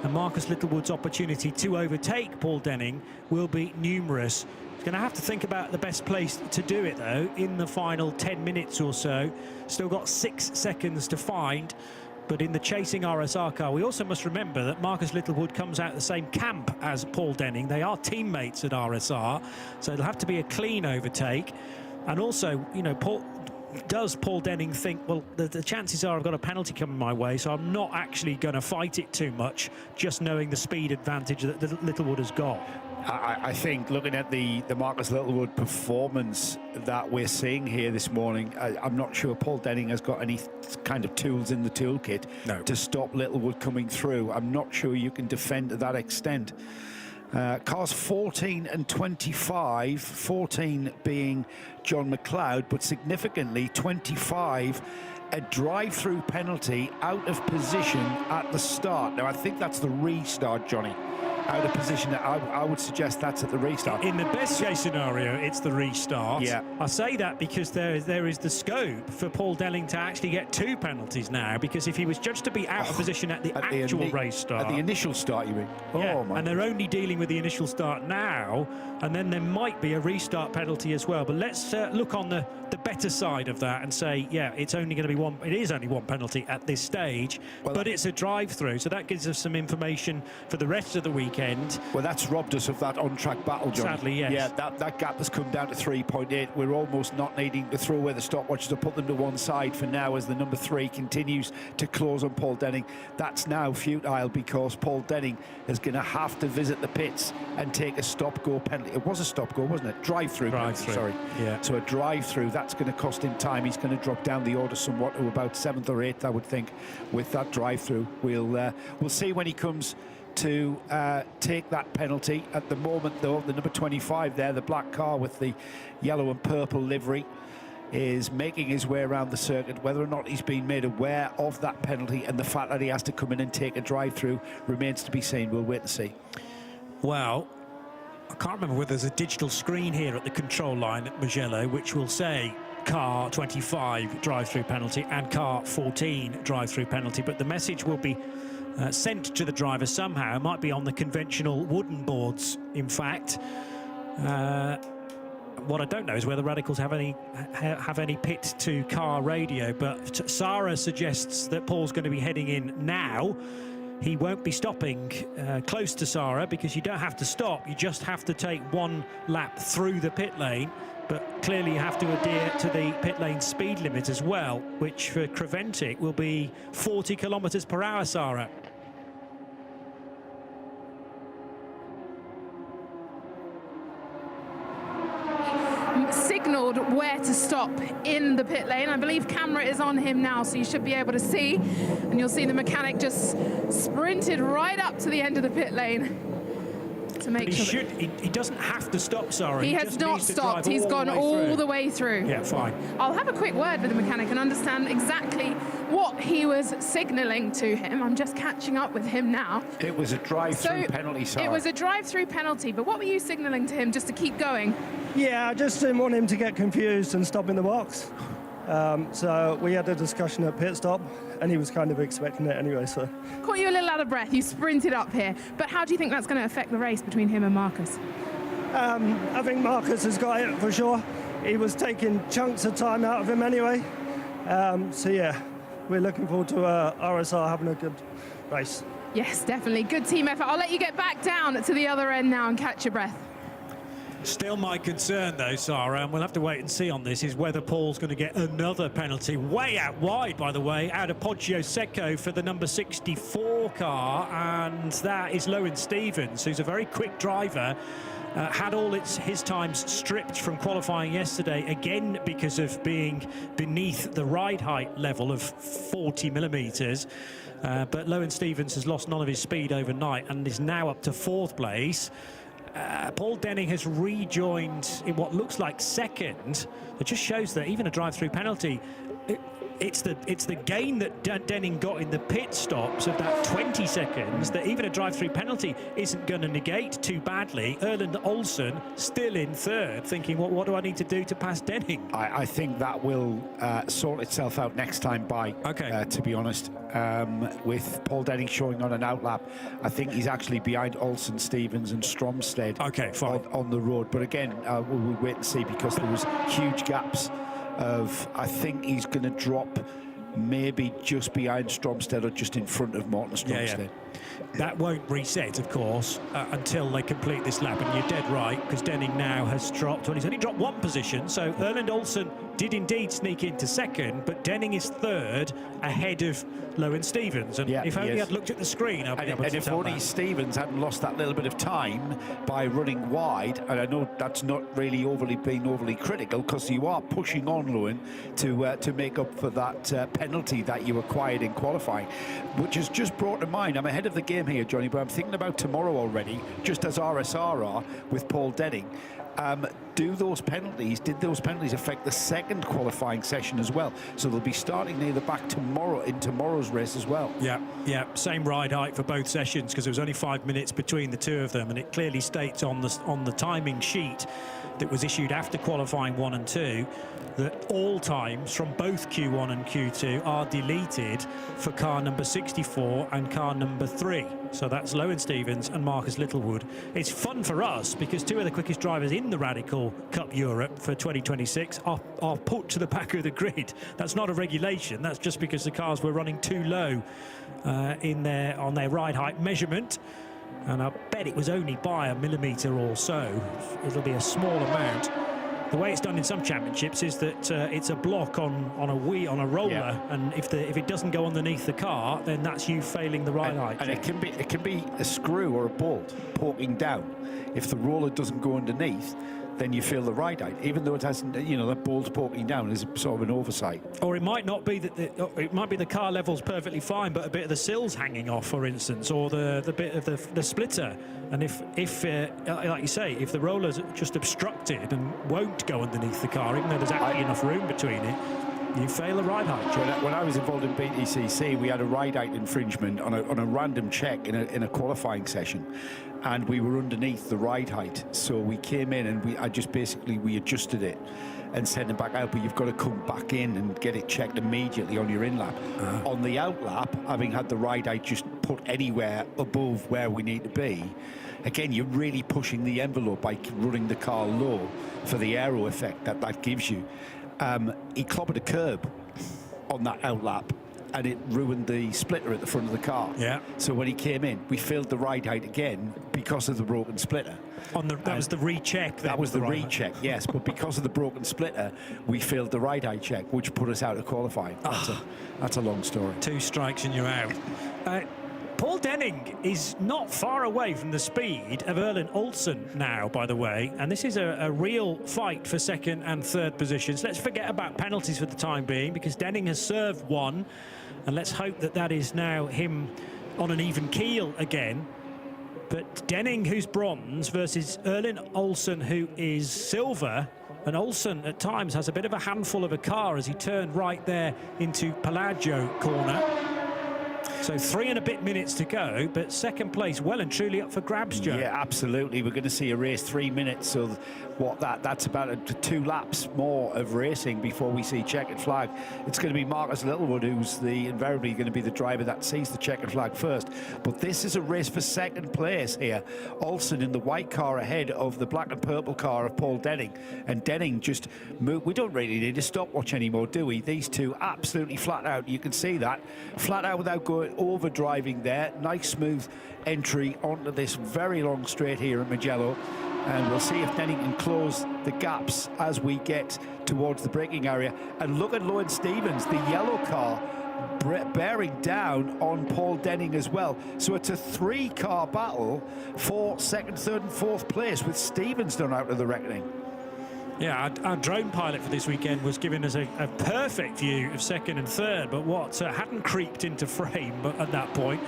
A: And Marcus Littlewood's opportunity to overtake Paul Denning will be numerous. He's going to have to think about the best place to do it, though, in the final 10 minutes or so. Still got 6 seconds to find. But in the chasing RSR car, we also must remember that Marcus Littlewood comes out of the same camp as Paul Denning. They are teammates at RSR, so it'll have to be a clean overtake. And also, you know, does Paul Denning think, well, the chances are I've got a penalty coming my way, so I'm not actually going to fight it too much, just knowing the speed advantage that Littlewood has got?
B: I think looking at the Marcus Littlewood performance that we're seeing here this morning, I'm not sure Paul Denning has got any kind of tools in the toolkit to stop Littlewood coming through. I'm not sure you can defend to that extent. Cars 14 and 25, 14 being John McLeod, but significantly 25 a drive-through penalty out of position at the start. Now I think that's the restart, Johnny. Out of position, I would suggest that's at the restart.
A: In the best case scenario, it's the restart.
B: Yeah.
A: I say that because there is the scope for Paul Denning to actually get 2 penalties now, because if he was judged to be out of position at the actual race start.
B: At the initial start, you mean?
A: Yeah,
B: Oh, my.
A: and they're only dealing with the initial start now, and then there might be a restart penalty as well. But let's look on the better side of that and say, yeah, it's only going to be one. It is only one penalty at this stage, but it's a drive-through, so that gives us some information for the rest of the weekend.
B: Well, that's robbed us of that on-track battle, John.
A: Sadly, yes.
B: Yeah, that gap has come down to 3.8. We're almost not needing to throw away the stopwatches to put them to one side for now, as the number 3 continues to close on Paul Denning. That's now futile, because Paul Denning is going to have to visit the pits and take a stop-go penalty. It was a stop-go, wasn't it? Drive-through. Sorry.
A: Yeah.
B: So a drive-through, that's going to cost him time. He's going to drop down the order somewhat to about 7th or 8th, I would think, with that drive-through. We'll see when he comes to take that penalty. At the moment, though, the number 25 there, the black car with the yellow and purple livery, is making his way around the circuit. Whether or not he's been made aware of that penalty and the fact that he has to come in and take a drive-through remains to be seen. We'll wait and see.
A: Well, I can't remember whether there's a digital screen here at the control line at Mugello which will say car 25 drive-through penalty and car 14 drive-through penalty, but the message will be sent to the driver somehow. It might be on the conventional wooden boards, in fact. What I don't know is whether Radicals have any pit to car radio, but Sarah suggests that Paul's going to be heading in now. He won't be stopping close to Sarah, because you don't have to stop, you just have to take one lap through the pit lane. But clearly you have to adhere to the pit lane speed limit as well, which for Creventic will be 40 kilometres per hour, Sarah.
C: Signalled where to stop in the pit lane. I believe camera is on him now, so you should be able to see. And you'll see the mechanic just sprinted right up to the end of the pit lane to make sure.
A: He doesn't have to stop, Sarah.
C: He has not stopped. He's gone all the way through.
A: Yeah, fine.
C: I'll have a quick word with the mechanic and understand exactly what he was signalling to him. I'm just catching up with him now.
B: It was a drive-through penalty, Sarah.
C: It was a drive-through penalty, but what were you signalling to him just to keep going?
F: Yeah, I just didn't want him to get confused and stop in the box. So we had a discussion at pit stop, and he was kind of expecting it anyway, so.
C: Caught you a little out of breath. You sprinted up here. But how do you think that's going to affect the race between him and Marcus?
F: I think Marcus has got it for sure. He was taking chunks of time out of him anyway. So yeah, we're looking forward to RSR having a good race.
C: Yes, definitely. Good team effort. I'll let you get back down to the other end now and catch your breath.
A: Still my concern, though, Sarah, and we'll have to wait and see on this, is whether Paul's going to get another penalty way out wide, by the way, out of Podium Secco for the number 64 car, and that is Lowen Stevens, who's a very quick driver. Had all his times stripped from qualifying yesterday, again because of being beneath the ride height level of 40 millimetres. But Lowen Stevens has lost none of his speed overnight and is now up to 4th place. Paul Denning has rejoined in what looks like second. It just shows that even a drive-through penalty, it's the gain that Denning got in the pit stops of that 20 seconds that even a drive-through penalty isn't going to negate too badly. Erland Olsen still in 3rd, thinking, well, what do I need to do to pass Denning?
B: I think that will sort itself out next time by, to be honest. With Paul Denning showing on an outlap, I think he's actually behind Olsen, Stevens and Stromsted on the road. But again, we'll wait and see, because there was huge gaps of, I think he's going to drop maybe just behind Stromsted or just in front of Morten Stromsted.
A: Yeah. That won't reset, of course, until they complete this lap. And you're dead right, because Denning now has dropped, well, he's only dropped 1 position. So Erland Olsen did indeed sneak into second, but Denning is third ahead of Lowen Stevens. And
B: Yeah,
A: if only
B: he is.
A: I'd looked at the screen, I'd be able to
B: And if
A: tell
B: only
A: that.
B: Stevens hadn't lost that little bit of time by running wide, and I know that's not really being overly critical, because you are pushing on Lowen to make up for that penalty that you acquired in qualifying, which has just brought to mind, I'm ahead of the game here, Johnny, but I'm thinking about tomorrow already, just as RSR are with Paul Denning. Did those penalties affect the second qualifying session as well? So they'll be starting near the back tomorrow in tomorrow's race as well.
A: Yeah, same ride height for both sessions, because there was only 5 minutes between the two of them, and it clearly states on the timing sheet that was issued after qualifying 1 and 2 that all times from both Q1 and Q2 are deleted for car number 64 and car number 3. So that's Lowen Stevens and Marcus Littlewood. It's fun for us because two of the quickest drivers in the Radical Cup Europe for 2026 are put to the back of the grid. That's not a regulation. That's just because the cars were running too low on their ride height measurement. And I bet it was only by a millimetre or so. It'll be a small amount. The way it's done in some championships is that it's a block on a roller, and if it doesn't go underneath the car, then that's you failing the ride height.
B: And it can be a screw or a bolt poking down. If the roller doesn't go underneath, then you feel the ride height, even though it hasn't. That bolt's poking down is sort of an oversight.
A: Or it might not be that it might be the car level's perfectly fine, but a bit of the sill's hanging off, for instance, or the bit of the splitter. And if like you say, if the roller's just obstructed and won't go underneath the car, even though there's actually enough room between it, you fail the ride height.
B: When I was involved in BTCC, we had a ride height infringement on a random check in a qualifying session, and we were underneath the ride height. So we came in and we adjusted it and sent it back out. But you've got to come back in and get it checked immediately on your in lap. On the out lap, having had the ride height just put anywhere above where we need to be, again, you're really pushing the envelope by running the car low for the aero effect that gives you. He clobbered a curb on that out lap, and it ruined the splitter at the front of the car.
A: Yeah.
B: So when he came in, we filled the ride height again because of the broken splitter.
A: That was the recheck.
B: That was the recheck, yes. But because of the broken splitter, we filled the ride height check, which put us out of qualifying. That's a long story.
A: 2 strikes and you're out. Paul Denning is not far away from the speed of Erlend Olsen now, by the way, and this is a real fight for second and third positions. Let's forget about penalties for the time being, because Denning has served 1, and let's hope that is now him on an even keel again. But Denning, who's bronze, versus Erlend Olsen, who is silver. And Olsen at times has a bit of a handful of a car as he turned right there into Palagio corner. So 3 and a bit minutes to go, but second place well and truly up for grabs, Joe.
B: Yeah, absolutely. We're going to see a race 3 minutes. So that's about 2 laps more of racing before we see checkered flag. It's going to be Marcus Littlewood who's invariably going to be the driver that sees the checkered flag first. But this is a race for second place here. Olsen in the white car ahead of the black and purple car of Paul Denning. And Denning just moved. We don't really need a stopwatch anymore, do we? These two absolutely flat out. You can see that. Flat out without going over driving there. Nice smooth entry onto this very long straight here at Mugello, and we'll see if Denning can close the gaps as we get towards the braking area. And look at Lowen Stevens, the yellow car bearing down on Paul Denning as well. So it's a 3-car battle for second, third and fourth place, with Stevens done out of the reckoning.
A: Yeah, our drone pilot for this weekend was giving us a perfect view of second and third, but what hadn't creeped into frame at that point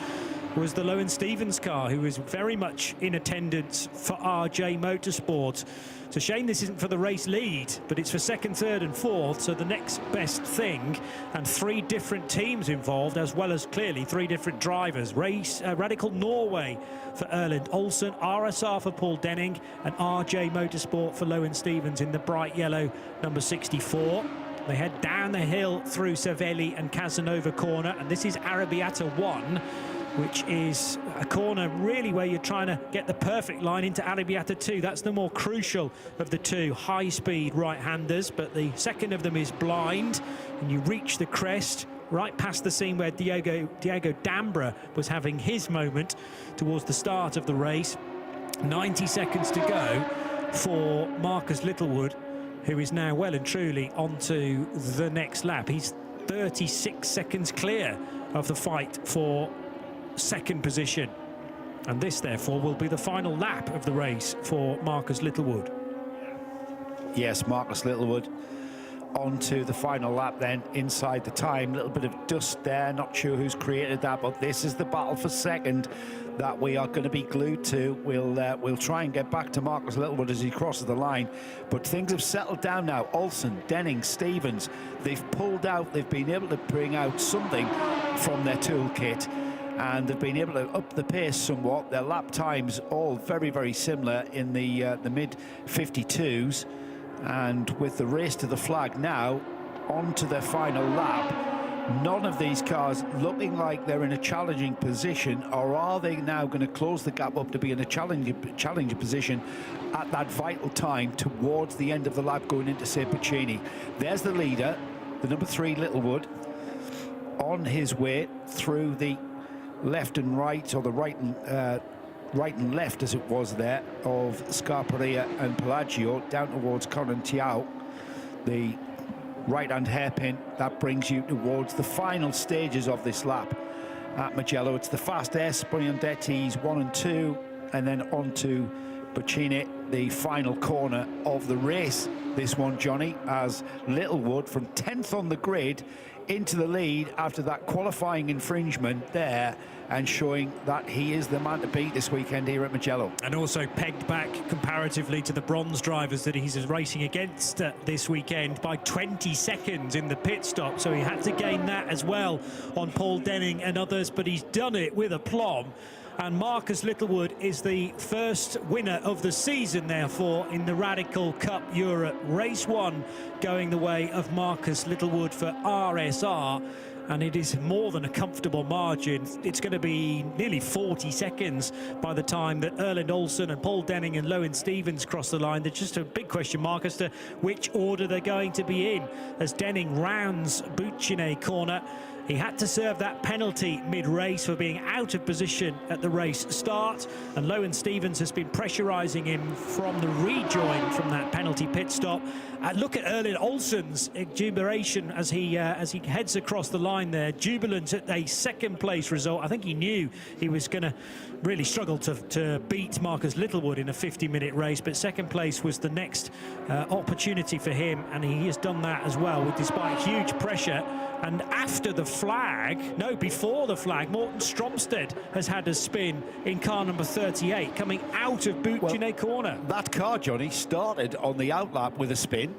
A: was the Lowen Stevens car, who was very much in attendance for RJ Motorsport. It's a shame this isn't for the race lead, but it's for second, third and fourth, so the next best thing, and 3 different teams involved, as well as clearly 3 different drivers. Radical Norway for Erlend Olsen, RSR for Paul Denning, and RJ Motorsport for Lowen Stevens in the bright yellow number 64. They head down the hill through Cervelli and Casanova corner, and this is Arrabbiata 1, which is a corner really where you're trying to get the perfect line into Arrabbiata 2. That's the more crucial of the 2 high-speed right-handers, but the second of them is blind, and you reach the crest right past the scene where Diego Dambra was having his moment towards the start of the race. 90 seconds to go for Marcus Littlewood, who is now well and truly onto the next lap. He's 36 seconds clear of the fight for second position. And this, therefore, will be the final lap of the race for Marcus Littlewood.
B: Yes, Marcus Littlewood onto the final lap then, inside the time. A little bit of dust there, not sure who's created that, but this is the battle for second that we are going to be glued to. We'll try and get back to Marcus Littlewood as he crosses the line, but things have settled down now. Olsen, Denning, Stevens, they've pulled out, they've been able to bring out something from their toolkit, and they've been able to up the pace somewhat. Their lap times all very, very similar in the mid 52s. And with the race to the flag now, on to their final lap, none of these cars looking like they're in a challenging position, or are they now going to close the gap up to be in a challenging position at that vital time towards the end of the lap going into, say, Puccini. There's the leader, the number 3 Littlewood, on his way through the left and right, or the right and left as it was there, of Scarperia and Pelagio down towards Cornentiao. The right-hand hairpin, that brings you towards the final stages of this lap at Mugello. It's the Fast S, Buonandetti's 1 and 2, and then on to Puccini, the final corner of the race. This one, Johnny, as Littlewood from 10th on the grid into the lead after that qualifying infringement there, and showing that he is the man to beat this weekend here at Mugello.
A: And also pegged back comparatively to the bronze drivers that he's racing against this weekend by 20 seconds in the pit stop. So he had to gain that as well on Paul Denning and others, but he's done it with aplomb. And Marcus Littlewood is the first winner of the season, therefore, in the Radical Cup Europe. Race 1 going the way of Marcus Littlewood for RSR. And it is more than a comfortable margin. It's going to be nearly 40 seconds by the time that Erland Olsen and Paul Denning and Lowen Stevens cross the line. There's just a big question mark as to which order they're going to be in as Denning rounds Buccine corner. He had to serve that penalty mid-race for being out of position at the race start, and Lowen Stevens has been pressurising him from the rejoin from that penalty pit stop. Look at Erland Olsen's jubilation as he heads across the line there, jubilant at a second-place result. I think he knew he was going to really struggle to beat Marcus Littlewood in a 50-minute race, but second place was the next opportunity for him, and he has done that as well, despite huge pressure. And after the flag, no, before the flag, Morten Stromsted has had a spin in car number 38, coming out of Buccine corner.
B: That car, Johnny, started on the outlap with a spin,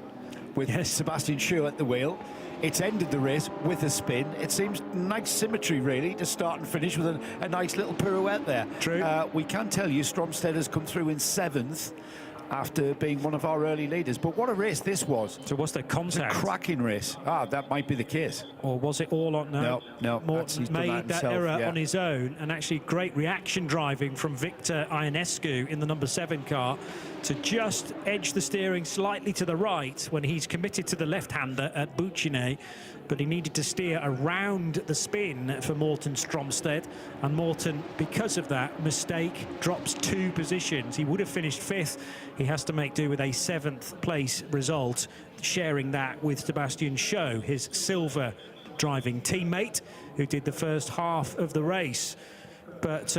B: with Sebastian Schur at the wheel. It's ended the race with a spin. It seems nice symmetry, really, to start and finish with a nice little pirouette there.
A: True.
B: We can tell you Stromsted has come through in 7th after being one of our early leaders. But what a race this was.
A: So was there contact?
B: It's a cracking race. That might be the case.
A: Or was it all on?
B: No.
A: Morten made that error on his own, and actually great reaction driving from Victor Ionescu in the number 7 car to just edge the steering slightly to the right when he's committed to the left-hander at Buccine, but he needed to steer around the spin for Morten Stromsted, and Morten, because of that mistake, drops 2 positions. He would have finished 5th. He has to make do with a 7th place result, sharing that with Sebastian Schur, his silver driving teammate, who did the first half of the race. But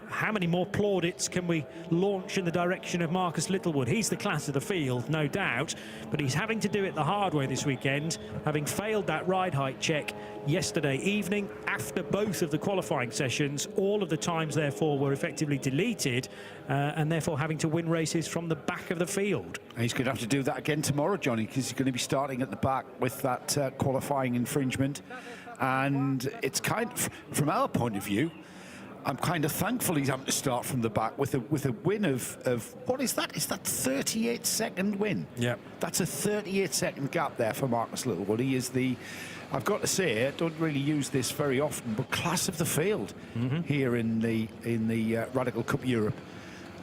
A: how many more plaudits can we launch in the direction of Marcus Littlewood? He's the class of the field, no doubt, but he's having to do it the hard way this weekend, having failed that ride height check yesterday evening after both of the qualifying sessions. All of the times, therefore, were effectively deleted, and therefore having to win races from the back of the field.
B: He's going to have to do that again tomorrow, Johnny, because he's going to be starting at the back with that qualifying infringement. And it's kind of, from our point of view, I'm kind of thankful he's having to start from the back with a win of what is that? Is that 38-second win?
A: Yeah.
B: That's a 38-second gap there for Marcus Littlewood. He is the, I've got to say, I don't really use this very often, but class of the field here in the Radical Cup Europe.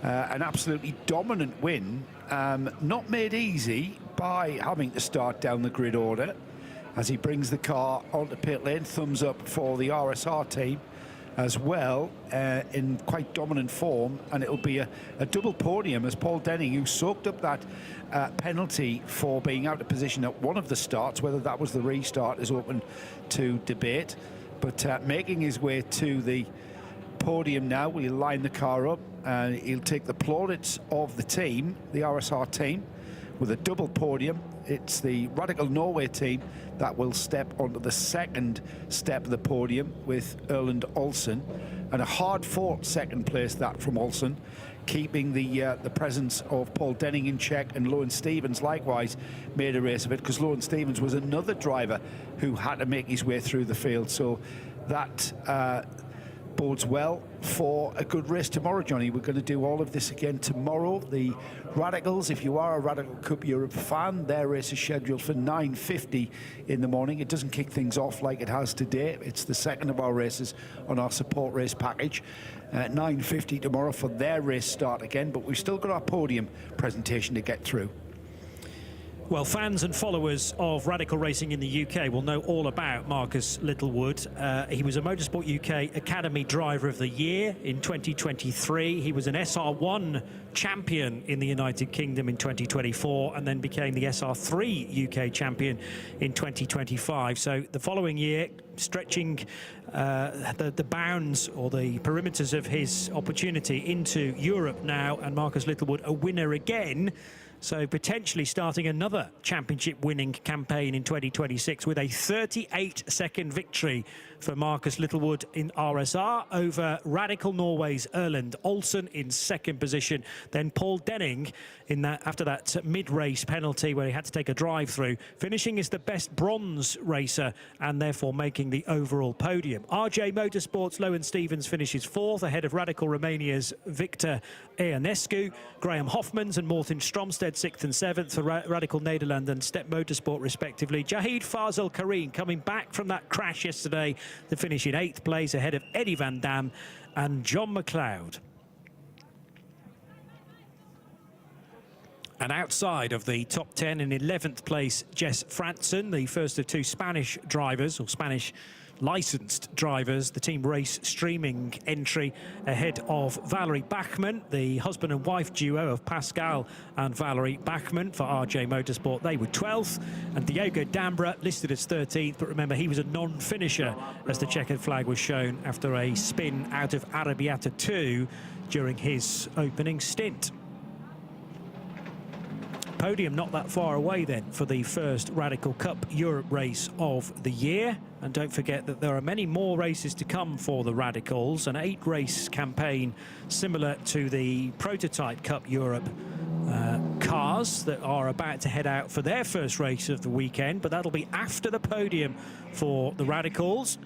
B: An absolutely dominant win, not made easy by having to start down the grid order as he brings the car onto pit lane. Thumbs up for the RSR team. as well, in quite dominant form, and it'll be a double podium as Paul Denning, who soaked up that penalty for being out of position at one of the starts. Whether that was the restart is open to debate, but making his way to the podium now. We'll line the car up and he'll take the plaudits of the team, the RSR team, with a double podium. It's the Radical Norway team that will step onto the second step of the podium with Erland Olsen, and a hard-fought second place that from Olsen, keeping the presence of Paul Denning in check, and Lohan Stevens likewise made a race of it, because Lohan Stevens was another driver who had to make his way through the field. So that bodes well for a good race tomorrow, Johnny. We're going to do all of this again tomorrow. The Radicals, if you are a Radical Cup Europe fan, their race is scheduled for 9:50 in the morning. It doesn't kick things off like it has today. It's the second of our races on our support race package. 9:50 tomorrow for their race start again, but we've still got our podium presentation to get through.
A: Well, fans and followers of Radical Racing in the UK will know all about Marcus Littlewood. He was a Motorsport UK Academy Driver of the Year in 2023. He was an SR1 champion in the United Kingdom in 2024, and then became the SR3 UK champion in 2025. So the following year, stretching the bounds or the perimeters of his opportunity into Europe now, and Marcus Littlewood a winner again. So potentially starting another championship winning campaign in 2026 with a 38-second victory for Marcus Littlewood in RSR over Radical Norway's Erland Olsen in second position. Then Paul Denning in that, after that mid-race penalty where he had to take a drive-through, finishing as the best bronze racer and therefore making the overall podium. RJ Motorsports' Lohan Stevens finishes fourth ahead of Radical Romania's Victor Ionescu, Graham Hoffmans and Morten Stromsted sixth and seventh for Radical Nederland and Step Motorsport respectively. Jahid Fazel Karim coming back from that crash yesterday to finish in eighth place ahead of Eddie Van Dam and John McLeod. And outside of the top 10, in 11th place, Jess Frantzen, the first of two Spanish drivers, or Spanish licensed drivers, the team race streaming entry ahead of Valerie Bachmann, the husband and wife duo of Pascal and Valerie Bachmann for RJ Motorsport. They were 12th, and Diego Dambra listed as 13th, but remember he was a non-finisher as the checkered flag was shown after a spin out of Arrabbiata 2 during his opening stint. Podium not that far away then for the first Radical Cup Europe race of the year. And don't forget that there are many more races to come for the Radicals. An 8-race campaign similar to the Prototype Cup Europe cars that are about to head out for their first race of the weekend. But that'll be after the podium for the Radicals.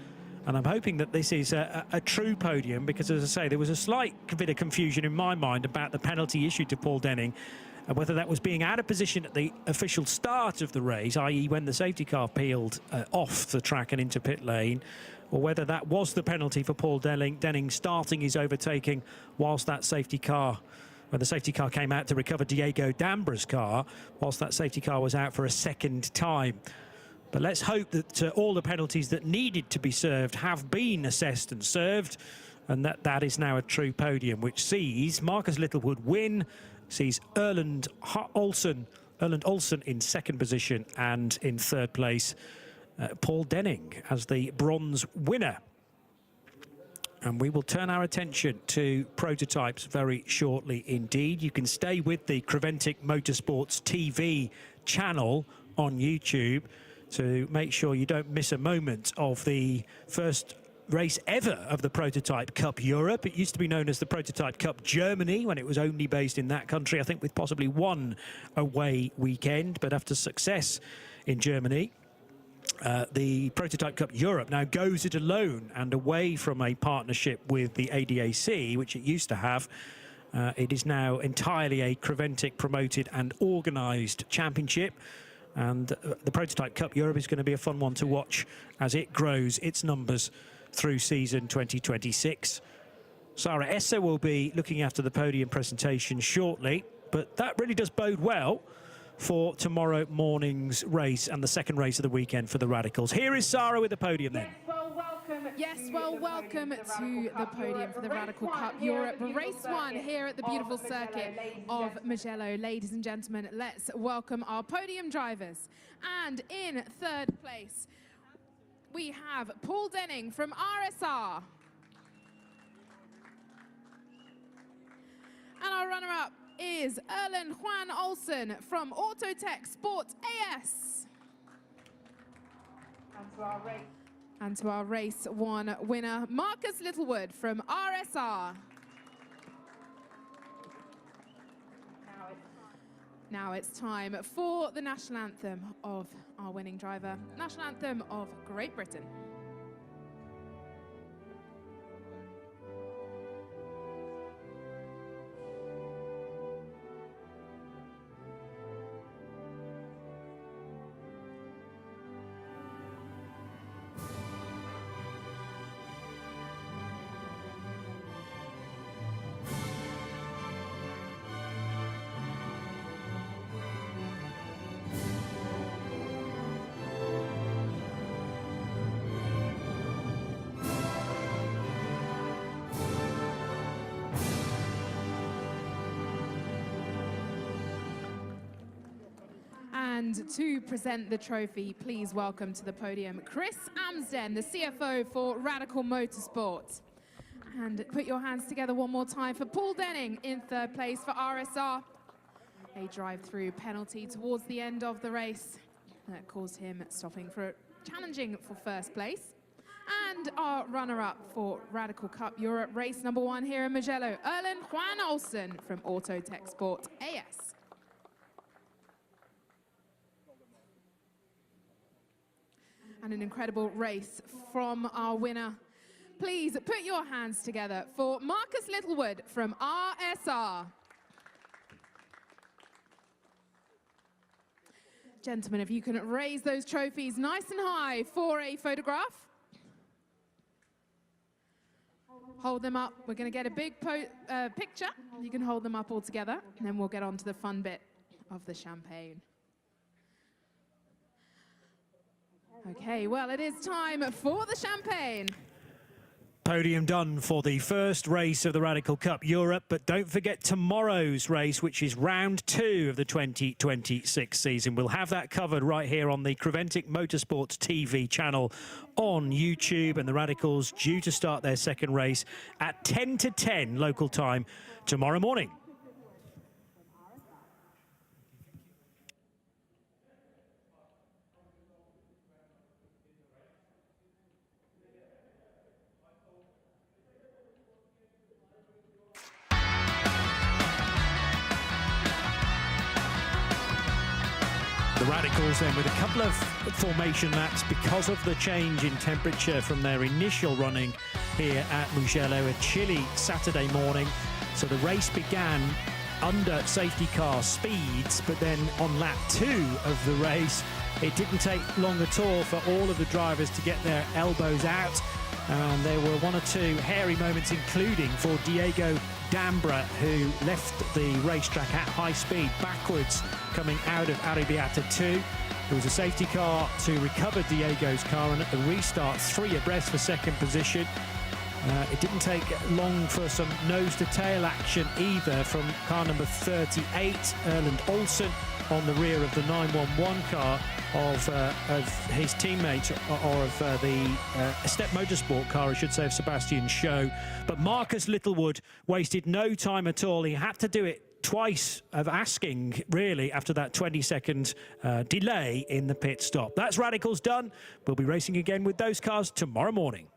A: And I'm hoping that this is a true podium, because, as I say, there was a slight bit of confusion in my mind about the penalty issued to Paul Denning, and whether that was being out of position at the official start of the race, i.e. when the safety car peeled off the track and into pit lane, or whether that was the penalty for Paul Denning starting his overtaking whilst that safety car, when the safety car came out to recover Diego Dambra's car, whilst that safety car was out for a second time. But let's hope that all the penalties that needed to be served have been assessed and served, and that is now a true podium, which sees Marcus Littlewood win, sees Erland Olsen in second position, and in third place Paul Denning as the bronze winner. And we will turn our attention to prototypes very shortly indeed. You can stay with the Creventic Motorsports TV channel on YouTube to make sure you don't miss a moment of the first race ever of the Prototype Cup Europe. It used to be known as the Prototype Cup Germany when it was only based in that country, I think with possibly one away weekend. But after success in Germany, the Prototype Cup Europe now goes it alone and away from a partnership with the ADAC, which it used to have. It is now entirely a Creventic promoted and organised championship. And the Prototype Cup Europe is going to be a fun one to watch as it grows its numbers through season 2026. Sarah Esser will be looking after the podium presentation shortly, but that really does bode well for tomorrow morning's race and the second race of the weekend for the Radicals. Here is Sarah with the podium then.
G: Yes, well, welcome
C: Yes, well, welcome to the podium for the Radical Cup Europe Race 1 here at the beautiful circuit of Mugello. Ladies and gentlemen, let's welcome our podium drivers. And in third place, we have Paul Denning from RSR. And our runner-up is Erlen Juan Olsen from Autotech Sport AS. And to our race 1 winner, Marcus Littlewood from RSR. Now it's time for the national anthem of our winning driver, national anthem of Great Britain. And to present the trophy, please welcome to the podium Chris Amsden, the CFO for Radical Motorsport. And put your hands together one more time for Paul Denning in third place for RSR. A drive-through penalty towards the end of the race that caused him challenging for first place. And our runner-up for Radical Cup Europe race number 1 here in Mugello, Erlen Juan Olsen from Autotech Sport AS. And an incredible race from our winner. Please put your hands together for Marcus Littlewood from RSR. Gentlemen, if you can raise those trophies nice and high for a photograph. Hold them up. We're going to get a big picture. You can hold them up all together, and then we'll get on to the fun bit of the champagne. Okay, well, it is time for the champagne.
A: Podium done for the first race of the Radical Cup Europe, but don't forget tomorrow's race, which is round 2 of the 2026 season. We'll have that covered right here on the Creventic Motorsports TV channel on YouTube, and the Radicals due to start their second race at 10 to 10 local time tomorrow morning. The Radicals then with a couple of formation laps because of the change in temperature from their initial running here at Mugello, a chilly Saturday morning. So the race began under safety car speeds, but then on lap 2 of the race, it didn't take long at all for all of the drivers to get their elbows out. And there were 1 or 2 hairy moments, including for Diego Dambra, who left the racetrack at high speed backwards coming out of Arrabbiata 2. There was a safety car to recover Diego's car, and at the restart, 3 abreast for second position. It didn't take long for some nose-to-tail action either from car number 38, Erland Olsen, on the rear of the 911 car of his teammate, or of the Step Motorsport car, I should say, of Sebastian Shaw. But Marcus Littlewood wasted no time at all. He had to do it twice of asking, really, after that 20-second delay in the pit stop. That's Radicals done. We'll be racing again with those cars tomorrow morning.